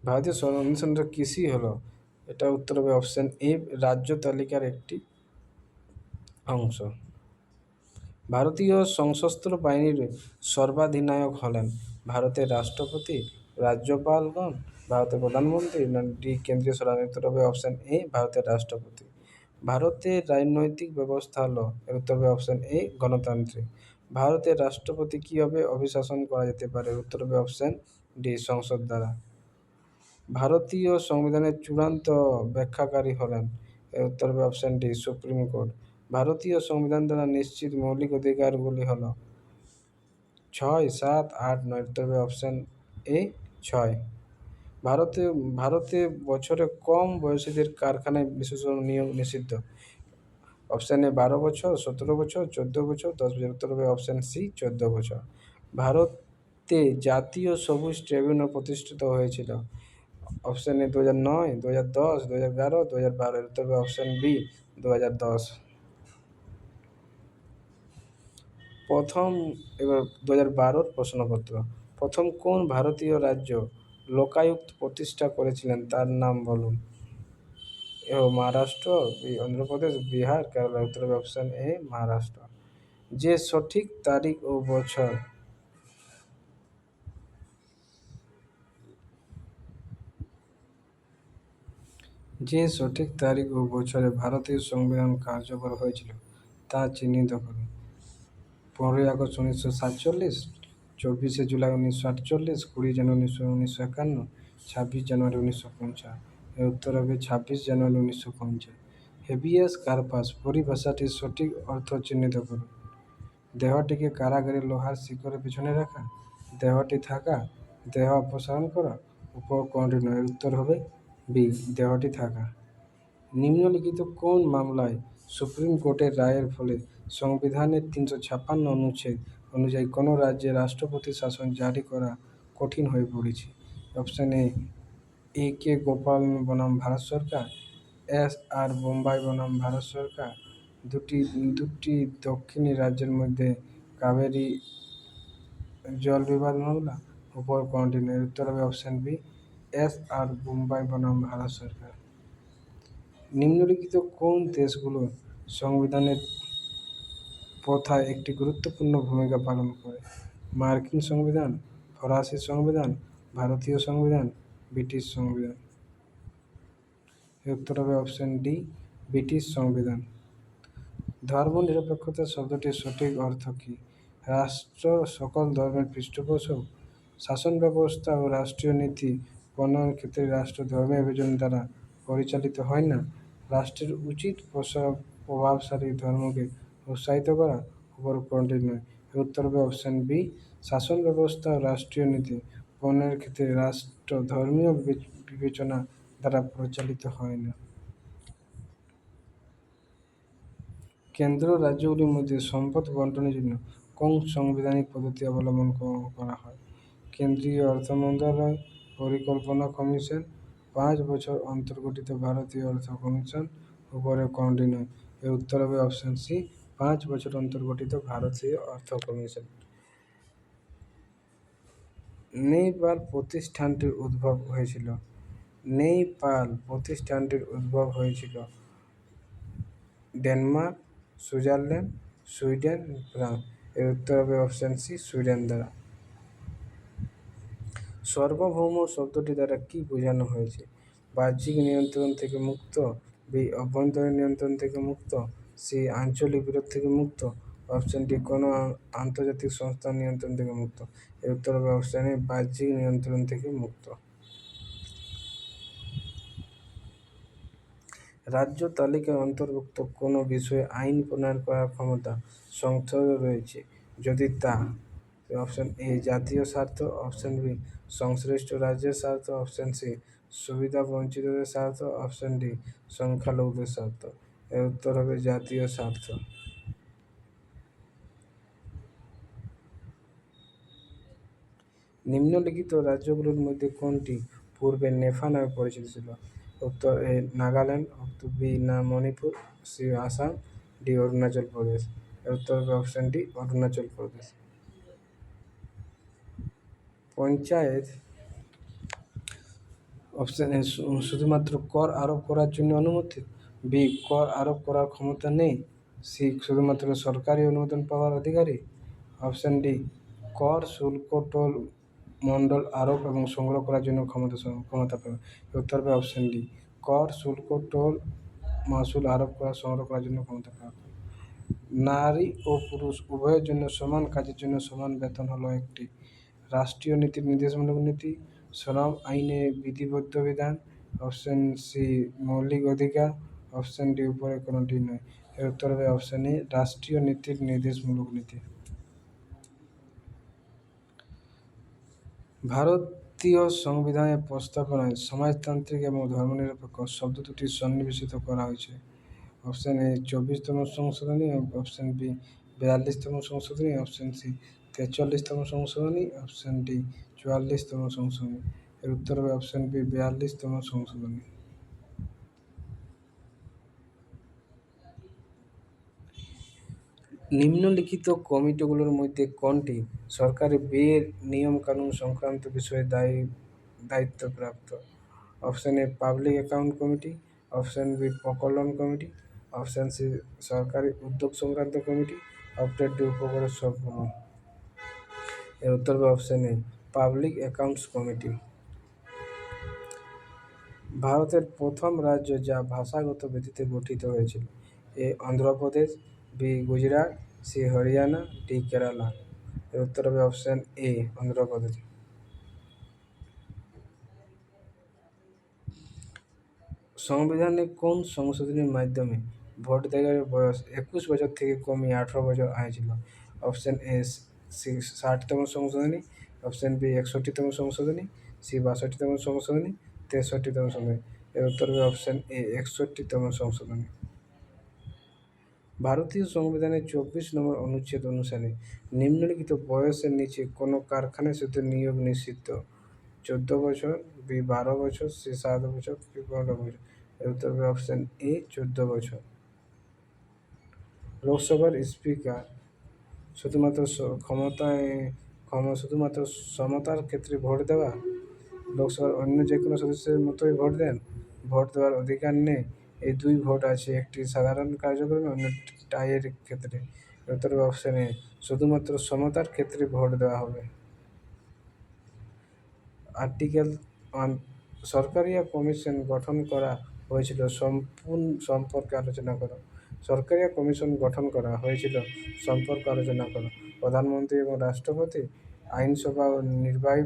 ভারতীয় সংবিধানের কৃষি হলো? এটা উত্তর হবে অপশন এ, রাজ্য তালিকার একটি অংশ। ভারতীয় সশস্ত্র বাহিনীর সর্বাধিনায়ক হলেন? ভারতের রাষ্ট্রপতি, রাজ্যপালগণ, ভারতের প্রধানমন্ত্রী না ডি, কেন্দ্রীয় সরকার? উত্তর হবে অপশন এ, ভারতের রাষ্ট্রপতি। ভারতের রাজনৈতিক ব্যবস্থা হলো? এর উত্তর হবে অপশন এ, গণতান্ত্রিক। ভারতের রাষ্ট্রপতি কীভাবে অভিশাসন করা যেতে পারে? উত্তর হবে অপশন ডি, সংসদ দ্বারা। ভারতীয় সংবিধানের চূড়ান্ত ব্যাখ্যাকারী হলেন? এর উত্তর হবে অপশন ডি, সুপ্রিম কোর্ট। ভারতীয় সংবিধান দ্বারা নিশ্চিত মৌলিক অধিকারগুলি হলো 6, 7, 8, 9। উত্তর হবে অপশান এ 6। ভারতে ভারতে বছরে কম বয়সীদের কারখানায় বিশেষণ নিয়োগ নিষিদ্ধ। অপশান এ 12 বছর, 17 বছর, 14 বছর, 10 বছর। উত্তর হবে অপশান সি 14 বছর। ভারতে জাতীয় সবুজ ট্রিবিউনাল প্রতিষ্ঠিত হয়েছিল। Option A 2009, 2010, 2011, 2012। উত্তর হবে অপশান বি 2010। প্রথম এবার 2012 প্রশ্নপত্র। প্রথম কোন ভারতীয় রাজ্য লোকায়ুক্ত প্রতিষ্ঠা করেছিলেন তার নাম বলুন। এ মহারাষ্ট্র, বি অন্ধ্রপ্রদেশ, বিহার, কেরালা। উত্তর হবে অপশান এ মহারাষ্ট্র। যে সঠিক তারিখ ও বছর যে সঠিক তারিখ ও বছরে ভারতীয় সংবিধান কার্যকর হয়েছিল তা চিহ্নিত করুন। 15ই আগস্ট 1947, 24শে জুলাই 1948, 20 জানুয়ারি 1951, 26 জানুয়ারি 1950। এর উত্তর হবে 26 জানুয়ারি 1950। হেবিয়াস কার্পাস পরিভাষাটির সঠিক অর্থ চিহ্নিত করুন। দেহটিকে কারাগারে লোহার শিকড়ের পিছনে রাখা, দেহটি থাকা, দেহ অপসারণ করা, উপর কোনটি নয়। এর উত্তর হবে বি দেহটি থাকা। নিম্নলিখিত কোন মামলায় সুপ্রিম কোর্টের রায়ের ফলে সংবিধানের 356 অনুচ্ছেদ অনুযায়ী কোনো রাজ্যে রাষ্ট্রপতি শাসন জারি করা কঠিন হয়ে পড়েছে। অপশান এ কে গোপাল বনাম ভারত সরকার, এস আর বোম্বাই বনাম ভারত সরকার, দুটি দক্ষিণী রাজ্যের মধ্যে কাবেরী জল বিবাদ মামলা, উপর কোনটি নয়। উত্তর হবে অপশান বি এস আর বোম্বাই বনাম ভারত সরকার। নিম্নলিখিত কোন দেশগুলো সংবিধানের প্রথায় একটি গুরুত্বপূর্ণ ভূমিকা পালন করে। মার্কিন সংবিধান, ফরাসি সংবিধান, ভারতীয় সংবিধান, ব্রিটিশ সংবিধান। উত্তর হবে অপশান ডি ব্রিটিশ সংবিধান। ধর্মনিরপেক্ষতা শব্দটির সঠিক অর্থ কী। রাষ্ট্র সকল ধর্মের পৃষ্ঠপোষক, শাসন ব্যবস্থা ও রাষ্ট্রীয় নীতি প্রণয়নের ক্ষেত্রে রাষ্ট্র ধর্মীয় বিভাজন দ্বারা পরিচালিত হয় না। রাষ্ট্রের উচিত প্রভাবশালী ধর্মকে উৎসাহিত করা, উপর কোনটি নয়। উত্তর হবে অপশান বি শাসন ব্যবস্থা ও রাষ্ট্রীয় নীতি প্রণয়নের ক্ষেত্রে রাষ্ট্র ধর্মীয় বিবেচনা দ্বারা পরিচালিত হয় না। কেন্দ্র ও রাজ্যগুলির মধ্যে সম্পদ বণ্টনের জন্য কোন সাংবিধানিক পদ্ধতি অবলম্বন করা হয়। কেন্দ্রীয় অর্থ মন্ত্রণালয়, পরিকল্পনা কমিশন, 5 বছর অন্তর গঠিত ভারতীয় অর্থ কমিশন। উপরে কোনটি নয়। এর উত্তর হবে অপশান সি 5 বছর অন্তর গঠিত ভারতীয় অর্থ কমিশন। নেপাল প্রতিষ্ঠানটির উদ্ভব হয়েছিল। নেপাল প্রতিষ্ঠানটির উদ্ভব হয়েছিল ডেনমার্ক, সুইজারল্যান্ড, সুইডেন, ফ্রান্স। এর উত্তর হবে অপশান সি সুইডেন দ্বারা। সার্বভৌম শব্দটি দ্বারা কি বোঝানো হয়েছে। বাহ্যিক নিয়ন্ত্রণ থেকে মুক্ত, বি অভ্যন্তরীণ নিয়ন্ত্রণ থেকে মুক্ত, সি আঞ্চলিক বিরোধ থেকে মুক্ত, অপশান ডি কোনো আন্তর্জাতিক সংস্থার নিয়ন্ত্রণ থেকে মুক্ত। এর উত্তর হবে অপশান এ বাহ্যিক নিয়ন্ত্রণ থেকে মুক্ত। রাজ্য তালিকায় অন্তর্ভুক্ত কোনো বিষয়ে আইন প্রণয়ন করার ক্ষমতা সংসদের রয়েছে যদি তা। অপশান এ জাতীয় স্বার্থ, অপশান বি সংশ্লিষ্ট রাজ্যের স্বার্থ, অপশান সি সুবিধা বঞ্চিতদের স্বার্থ, অপশান ডি সংখ্যালঘুদের স্বার্থ। এর উত্তর হবে জাতীয় স্বার্থ। নিম্নলিখিত রাজ্যগুলোর মধ্যে কোনটি পূর্বে নেফা নামে পরিচিত ছিল। উত্তর এ নাগাল্যান্ড, বি না মণিপুর, সি আসাম, ডি অরুণাচল প্রদেশ। এর উত্তর হবে option D Arunachal Pradesh. Panchayat option A শুধুমাত্র কর আরোপ করার জন্য অনুমতি, বি কর আরোপ করার ক্ষমতা নেই, সি শুধুমাত্র সরকারি অনুমোদন পাওয়ার অধিকারী, অপশান ডি কর, শুল্ক, টোল, মণ্ডল আরোপ এবং সংগ্রহ করার জন্য ক্ষমতা পাবে। উত্তর হবে অপশান ডি কর, শুল্ক, টোল, মাসুল আরোপ করা, সংগ্রহ করার জন্য ক্ষমতা পাবে। নারী ও পুরুষ উভয়ের জন্য সমান কাজের জন্য সমান বেতন হলো একটি রাষ্ট্রীয় নীতির নির্দেশমূলক নীতি, শ্রম আইনে বিধিবদ্ধ বিধান, অপশান সি মৌলিক অধিকার, অপশান ডি উপরে কোনোটি নয়। এর উত্তর হবে অপশন এ রাষ্ট্রীয় নীতির নির্দেশমূলক নীতি। ভারতীয় সংবিধানের প্রস্তাবনায় সমাজতান্ত্রিক এবং ধর্মনিরপেক্ষ শব্দ দুটি সন্নিবেশিত করা হয়েছে। অপশন এ 24তম সংশোধনী, অপশন বি 42তম সংশোধনী, অপশন সি 43তম সংশোধনী, অপশন ডি 44তম সংশোধনী। এর উত্তর হবে অপশন বি 42তম সংশোধনী। নিম্নলিখিত কমিটিগুলোর মধ্যে কোনটি সরকারি ব্যয়ের নিয়মকানুন সংক্রান্ত বিষয়ে দায়িত্বপ্রাপ্ত? Option A public account committee, option B প্রকল্পন কমিটি, অপশন সি সরকারি উদ্যোগ সংক্রান্ত কমিটি, অপশন ডি উপকূল সবকমিটি। এর উত্তর হবে option A public accounts committee. ভারতের প্রথম রাজ্য যা ভাষাগত ভিত্তিতে গঠিত হয়েছিল, A Andhra Pradesh, B Gujarat, C Haryana, D Kerala. এর উত্তর হবে অপশন এ অন্ধ্রপ্রদেশ। সংবিধানে কোন সংশোধনীর মাধ্যমে ভোট দেওয়ার বয়স 21 বছর থেকে কমিয়ে 18 বছর হয়েছিল? অপশন এ 60তম সংশোধনী, অপশন বি 61তম সংশোধনী, সি 62তম সংশোধনী, 63তম সংশোধনী। এর উত্তর হবে অপশন এ 61তম সংশোধনী। ভারতীয় সংবিধানের 24 নম্বর অনুচ্ছেদ অনুসারে নিম্নলিখিত বয়সের নিচে কোনো কারখানায় শুধু নিয়োগ নিষিদ্ধ? 14 বছর, বি 12 বছর, সি 7 বছর, ডি 15 বছর। এর উত্তর হবে অপশন এ 14 বছর। লোকসভার স্পিকার শুধুমাত্র শুধুমাত্র সমতার ক্ষেত্রে ভোট দেওয়া? লোকসভার অন্য যে কোনো সদস্যের মতোই ভোট দেন? ভোট দেওয়ার অধিকার নেই? এই দুই ভোট আছে, একটি সাধারণ কার্যক্রমে, অন্যটি টাইয়ের ক্ষেত্রে। উত্তর হবে অপশন এ শুধুমাত্র সমতার ক্ষেত্রে ভোট দেওয়া হবে। আর্টিকেল 1 সরকারিয়া কমিশন গঠন করা হয়েছিল সম্পর্কে আলোচনা করো। সরকারিয়া কমিশন গঠন করা হয়েছিল সম্পর্কে আলোচনা করো। প্রধানমন্ত্রী এবং রাষ্ট্রপতি, আইনসভা ও নির্বাহী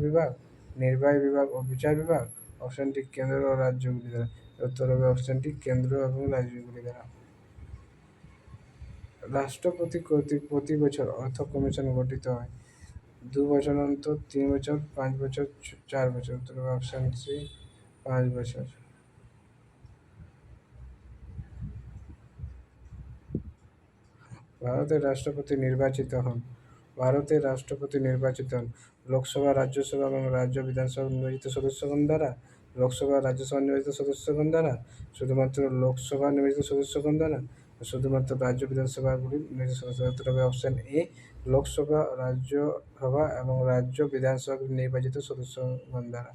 বিভাগ ও বিচার বিভাগ, অপশনটি কেন্দ্র ও রাজ্যগুলি দ্বারা। উত্তর হবে অপশনটি কেন্দ্র এবং রাজ্যগুলি দ্বারা। রাষ্ট্রপতি কর্তৃক প্রতি বছর অর্থ কমিশন গঠিত হয়? 2 বছর অন্তর, 3 বছর, 5 বছর, 4 বছর। উত্তর হবে অপশন সি 5 বছর। ভারতের রাষ্ট্রপতি নির্বাচিত হন লোকসভা, রাজ্যসভা এবং রাজ্য বিধানসভা নির্বাচিত সদস্যগণ দ্বারা, লোকসভা রাজ্যসভা নির্বাচিত সদস্যগণ দ্বারা, শুধুমাত্র লোকসভা নির্বাচিত সদস্যগণ দ্বারা, শুধুমাত্র রাজ্য বিধানসভাগুলির নির্বাচিত সদস্য। উত্তর হবে অপশন এ লোকসভা, রাজ্যসভা এবং রাজ্য বিধানসভাগুলির নির্বাচিত সদস্যগণ দ্বারা।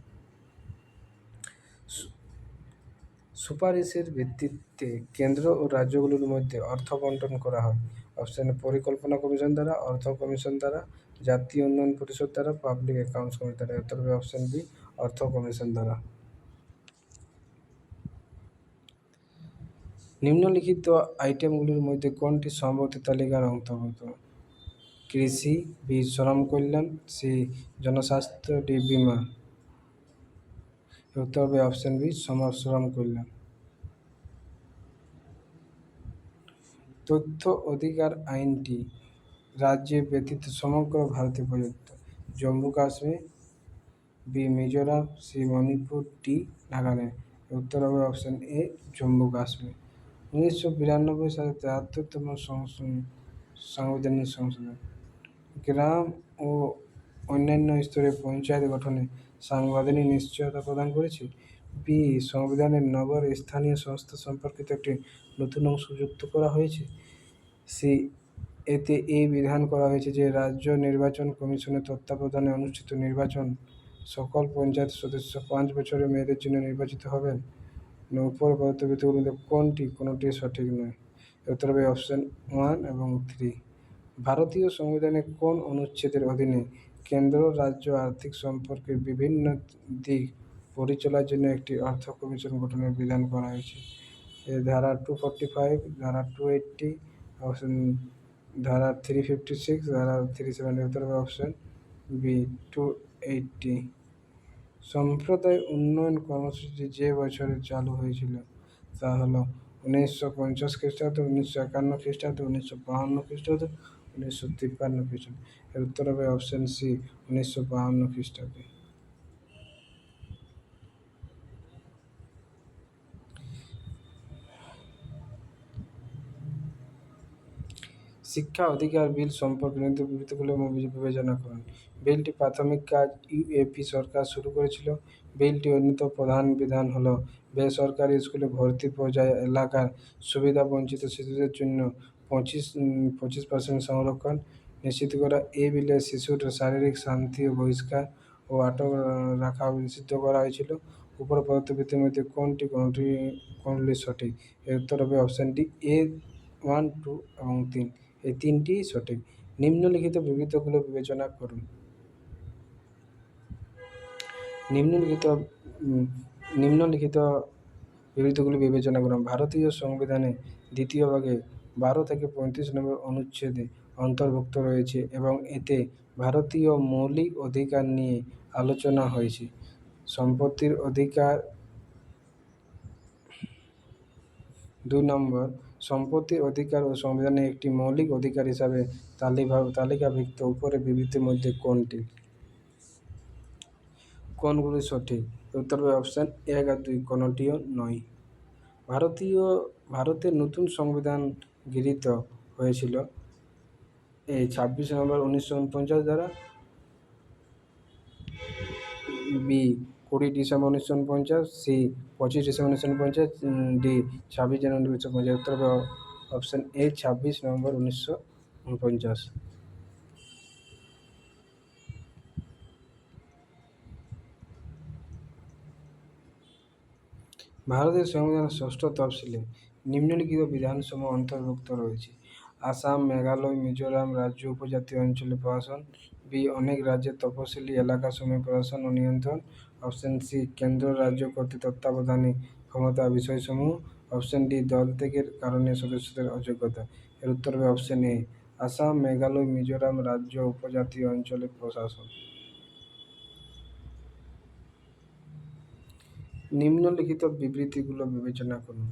সুপারিশের ভিত্তিতে কেন্দ্র ও রাজ্যগুলির মধ্যে অর্থ বণ্টন করা হয়? অপশন এ পরিকল্পনা কমিশন দ্বারা, অর্থ কমিশন দ্বারা, জাতীয় উন্নয়ন পরিষদ দ্বারা, পাবলিক অ্যাকাউন্টস কমিটি দ্বারা। উত্তর হবে অপশন বি অর্থ কমিশন দ্বারা। নিম্নলিখিত আইটেমগুলির মধ্যে কোনটি সম্মতি তালিকার অন্তর্গত? কৃষি, বি শ্রম কল্যাণ, সি জনস্বাস্থ্য, ডি বীমা। উত্তর হবে অপশন বি শ্রম কল্যাণ। তথ্য অধিকার আইনটি রাজ্যে ব্যতীত সমগ্র ভারতে প্রযুক্ত? Jammu Kashmir, B Mizoram, C Manipur, D Nagaland. উত্তর হবে অপশন এ জম্মু কাশ্মীর। 1992 সালে 73তম সাংবিধানিক সংশোধন। গ্রাম ও অন্যান্য স্তরে পঞ্চায়েত গঠনে সাংবিধানিক নিশ্চয়তা প্রদান করেছে। বি সংবিধানের নগর স্থানীয় সংস্থা সম্পর্কিত একটি নতুন অংশ যুক্ত করা হয়েছে। সি এতে এই বিধান করা হয়েছে যে রাজ্য নির্বাচন কমিশনের তত্ত্বাবধানে অনুষ্ঠিত নির্বাচন সকল পঞ্চায়েত সদস্য 5 বছরের মেয়াদের জন্য নির্বাচিত হবেন। উপর প্রদত্ত বিধিগুলির মধ্যে কোনটি সঠিক নয়? উত্তর হবে অপশন 1 এবং 3। ভারতীয় সংবিধানের কোন অনুচ্ছেদের অধীনে কেন্দ্র রাজ্য আর্থিক সম্পর্কের বিভিন্ন দিক পরিচালনার জন্য একটি অর্থ কমিশন গঠনের বিধান করা হয়েছে? ধারা 245, ধারা 280, অপশন ধারা 356, ধারা 370। উত্তর হবে অপশন বি 280। সম্প্রদায় উন্নয়ন কর্মসূচি যে বছরে চালু হয়েছিল তা হলো 1950 খ্রিস্টাব্দ, 1951 খ্রিস্টাব্দ, 1952 খ্রিস্টাব্দ, 1953 খ্রিস্টাব্দ। এর উত্তর হবে অপশন সি, 1952 খ্রিস্টাব্দে। শিক্ষা অধিকার বিল সম্পর্কে নিম্নলিখিত বিবৃতিগুলো বিবেচনা করুন। বিলটি প্রাথমিক কাজ ইউএপি সরকার শুরু করেছিল। বিলটি অন্যতম প্রধান বিধান হল বেসরকারি স্কুলে ভর্তি পর্যায়ে এলাকার সুবিধাবঞ্চিত শিশুদের জন্য 25% সংরক্ষণ নিশ্চিত করা। এই বিলে শিশুর শারীরিক শান্তি ও বহিষ্কার ও আটক রাখা নিষিদ্ধ করা হয়েছিল। উপর প্রদত্ত বিবৃতির মধ্যে কোনগুলি সঠিক? এর উত্তর হবে অপশন ডি, এ 1, 2 এবং 3। এই তিনটি সঠিক। নিম্নলিখিত বিবৃতিগুলো বিবেচনা করুন। নিম্নলিখিত উম, নিম্নলিখিত বিবৃতিগুলি বিবেচনা করুন। ভারতীয় সংবিধানে দ্বিতীয় ভাগে 12 থেকে 35 নম্বর অনুচ্ছেদে অন্তর্ভুক্ত রয়েছে এবং এতে ভারতীয় মৌলিক অধিকার নিয়ে আলোচনা হয়েছে। সম্পত্তির অধিকার। 2 নম্বর, সম্পত্তির অধিকার ও সংবিধানের একটি মৌলিক অধিকার হিসাবে তালিকাভুক্ত উপরের বিবৃতির মধ্যে কোনগুলি সঠিক? উত্তর হবে অপশন 1 আর 2 কোনটিও নয়। ভারতের নতুন সংবিধান গৃহীত হয়েছিল এই 26 নভেম্বর 1949 দ্বারা, B 20 December 1949, C 25 December 1949, D 26 January 1950। উত্তর হবে অপশন এ 26 নভেম্বর 1949। ভারতের সংবিধানের ষষ্ঠ তফসিলে নিম্নলিখিত বিধানসমূহ অন্তর্ভুক্ত রয়েছে: আসাম, মেঘালয়, মিজোরাম রাজ্য উপজাতীয় অঞ্চলের প্রশাসন। বি অনেক রাজ্যের তফসিলি এলাকাসমূহের প্রশাসন ও নিয়ন্ত্রণ। অপশন সি কেন্দ্র রাজ্য কর্তৃক তত্ত্বাবধানে ক্ষমতা বিষয়সমূহ। অপশন ডি দল ত্যাগের কারণে সদস্যদের অযোগ্যতা। এর উত্তর হবে অপশন এ আসাম, মেঘালয়, মিজোরাম রাজ্য উপজাতীয় অঞ্চলের প্রশাসন। নিম্নলিখিত বিবৃতিগুলো বিবেচনা করুন।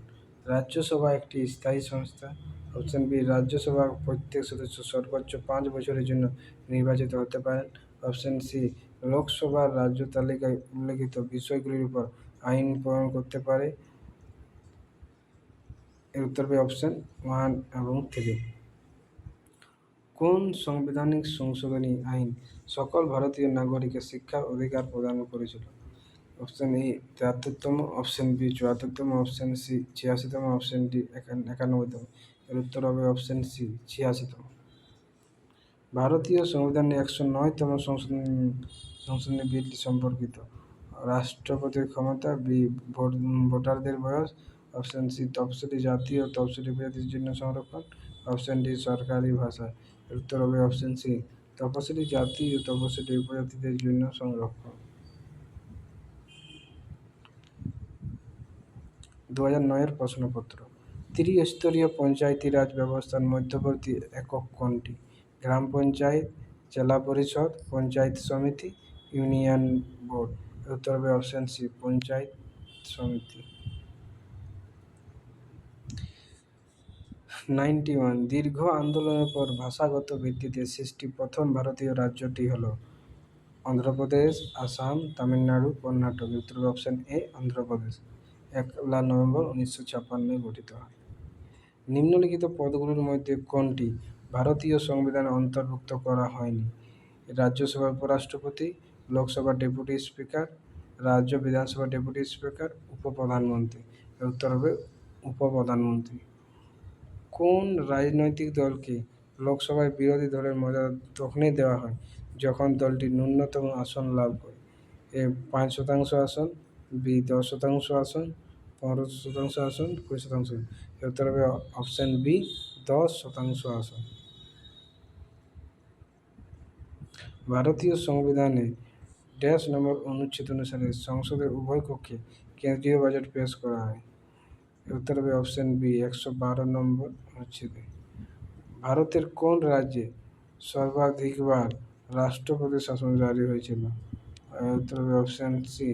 রাজ্যসভা একটি স্থায়ী সংস্থা। অপশন বি রাজ্যসভা প্রত্যেক সদস্য সর্বোচ্চ 5 বছরের জন্য নির্বাচিত হতে পারেন। অপশন সি লোকসভার রাজ্য তালিকায় উল্লেখিত বিষয়গুলির উপর আইন প্রণয়ন করতে পারে। এর উত্তর হবে অপশন 1 এবং 3। কোন সাংবিধানিক সংশোধনী আইন সকল ভারতীয় নাগরিকের শিক্ষার অধিকার প্রদান করেছিল? অপশন এ 73তম, অপশন বি 74তম, অপশন সি 86তম, অপশন ডি 91তম। এর উত্তর হবে অপশন সি 86তম। ভারতীয় সংবিধানের 109তম সংশোধনী বিলটি সম্পর্কিত: রাষ্ট্রপতির ক্ষমতা, বি ভোটারদের বয়স, অপশন সি তফসিলি জাতি ও তফসিলি উপজাতির জন্য সংরক্ষণ, অপশন ডি সরকারি ভাষা। এর উত্তর হবে অপশন সি তফসিলি জাতি ও তফসিলি উপজাতিদের জন্য সংরক্ষণ। 2009-এর প্রশ্নপত্র। ত্রিস্তরীয় পঞ্চায়েতি রাজ ব্যবস্থার মধ্যবর্তী একক কোনটি? গ্রাম পঞ্চায়েত, জেলা পরিষদ, পঞ্চায়েত সমিতি, ইউনিয়ন বোর্ড। উত্তর হবে অপশন সি পঞ্চায়েত সমিতি। 91 দীর্ঘ আন্দোলনের পর ভাষাগত ভিত্তিতে সৃষ্টি প্রথম ভারতীয় রাজ্যটি হল অন্ধ্রপ্রদেশ, আসাম, তামিলনাড়ু, কর্ণাটক। উত্তর হবে অপশন এ অন্ধ্রপ্রদেশ। 1 নভেম্বর 1956 গঠিত হয়। নিম্নলিখিত পদগুলির মধ্যে কোনটি ভারতীয় সংবিধানে অন্তর্ভুক্ত করা হয়নি? রাজ্যসভার উপরাষ্ট্রপতি, লোকসভার ডেপুটি স্পিকার, রাজ্য বিধানসভার ডেপুটি স্পিকার, উপপ্রধানমন্ত্রী। এর উত্তর হবে উপপ্রধানমন্ত্রী। কোন রাজনৈতিক দলকে লোকসভায় বিরোধী দলের মর্যাদা তখনই দেওয়া হয় যখন দলটি ন্যূনতম আসন লাভ করে? এ 5% আসন, বি 10% আসন, 15% আসন, 20% আসন। এর উত্তর হবে অপশন বি 10% আসন। ভারতীয় সংবিধানে ড্যাশ নম্বর অনুচ্ছেদ অনুসারে সংসদের উভয় কক্ষে কেন্দ্রীয় বাজেট পেশ করা হয়? উত্তর হবে অপশন বি 112 নম্বর অনুচ্ছেদে। ভারতের কোন রাজ্যে সর্বাধিকবার রাষ্ট্রপতি শাসন জারি হয়েছিল? উত্তর হবে অপশন সি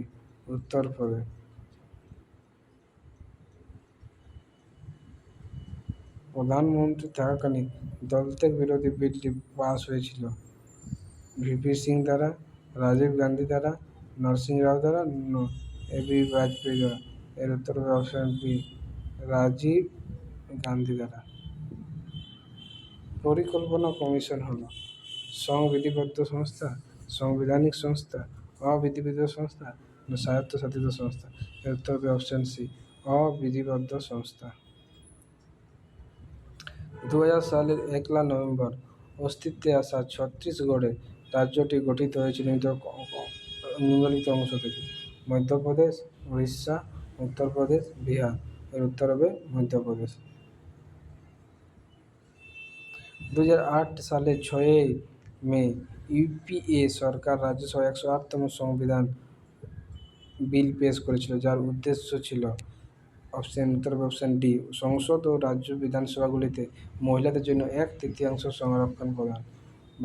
উত্তরপ্রদেশ। প্রধানমন্ত্রী থাকাকালীন দলত্যাগ বিরোধী বিলটি পাস হয়েছিল ভিপি সিং দ্বারা, রাজীব গান্ধী দ্বারা, নরসিংহ রাও দ্বারা, এবি বাজপেয়ী দ্বারা। এর উত্তর হবে অপশন বি, রাজীব গান্ধী দ্বারা। পরিকল্পনা কমিশন হল সংবিধিবদ্ধ সংস্থা, সাংবিধানিক সংস্থা, অবিধিবদ্ধ সংস্থা না স্বায়ত্তশাসিত সংস্থা। এর উত্তর হবে অপশন সি, অবিধিবদ্ধ সংস্থা। 2000 সালের 1 নভেম্বর অস্তিত্বে আসা ছত্তিশগড়ে রাজ্যটি গঠিত হয়েছিল নিম্নলিখিত অংশ থেকে: মধ্যপ্রদেশ, উড়িষ্যা, উত্তরপ্রদেশ, বিহার। এর উত্তর হবে মধ্যপ্রদেশ। 2008 সালের 6 মে ইউপিএ সরকার রাজ্যসভায় 108তম সংবিধান বিল পেশ করেছিল, যার উদ্দেশ্য ছিল উত্তর হবে অপশন ডি, সংসদ ও রাজ্য বিধানসভাগুলিতে মহিলাদের জন্য 1/3 সংরক্ষণ প্রদান।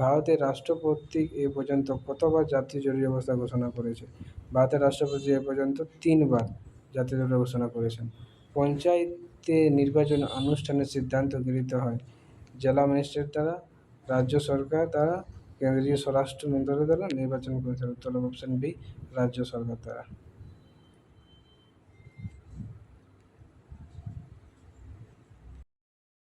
ভারতের রাষ্ট্রপতি এ পর্যন্ত কতবার জাতীয় জরুরি অবস্থা ঘোষণা করেছে? ভারতের রাষ্ট্রপতি এ পর্যন্ত 3বার জাতীয় জরুরি ঘোষণা করেছেন। পঞ্চায়েতে নির্বাচন অনুষ্ঠানের সিদ্ধান্ত গৃহীত হয় জেলা ম্যাজিস্ট্রেট দ্বারা, রাজ্য সরকার দ্বারা, কেন্দ্রীয় স্বরাষ্ট্র মন্ত্রণালয় দ্বারা, নির্বাচন কমিশন। উত্তর হবে অপশন বি, রাজ্য সরকার দ্বারা।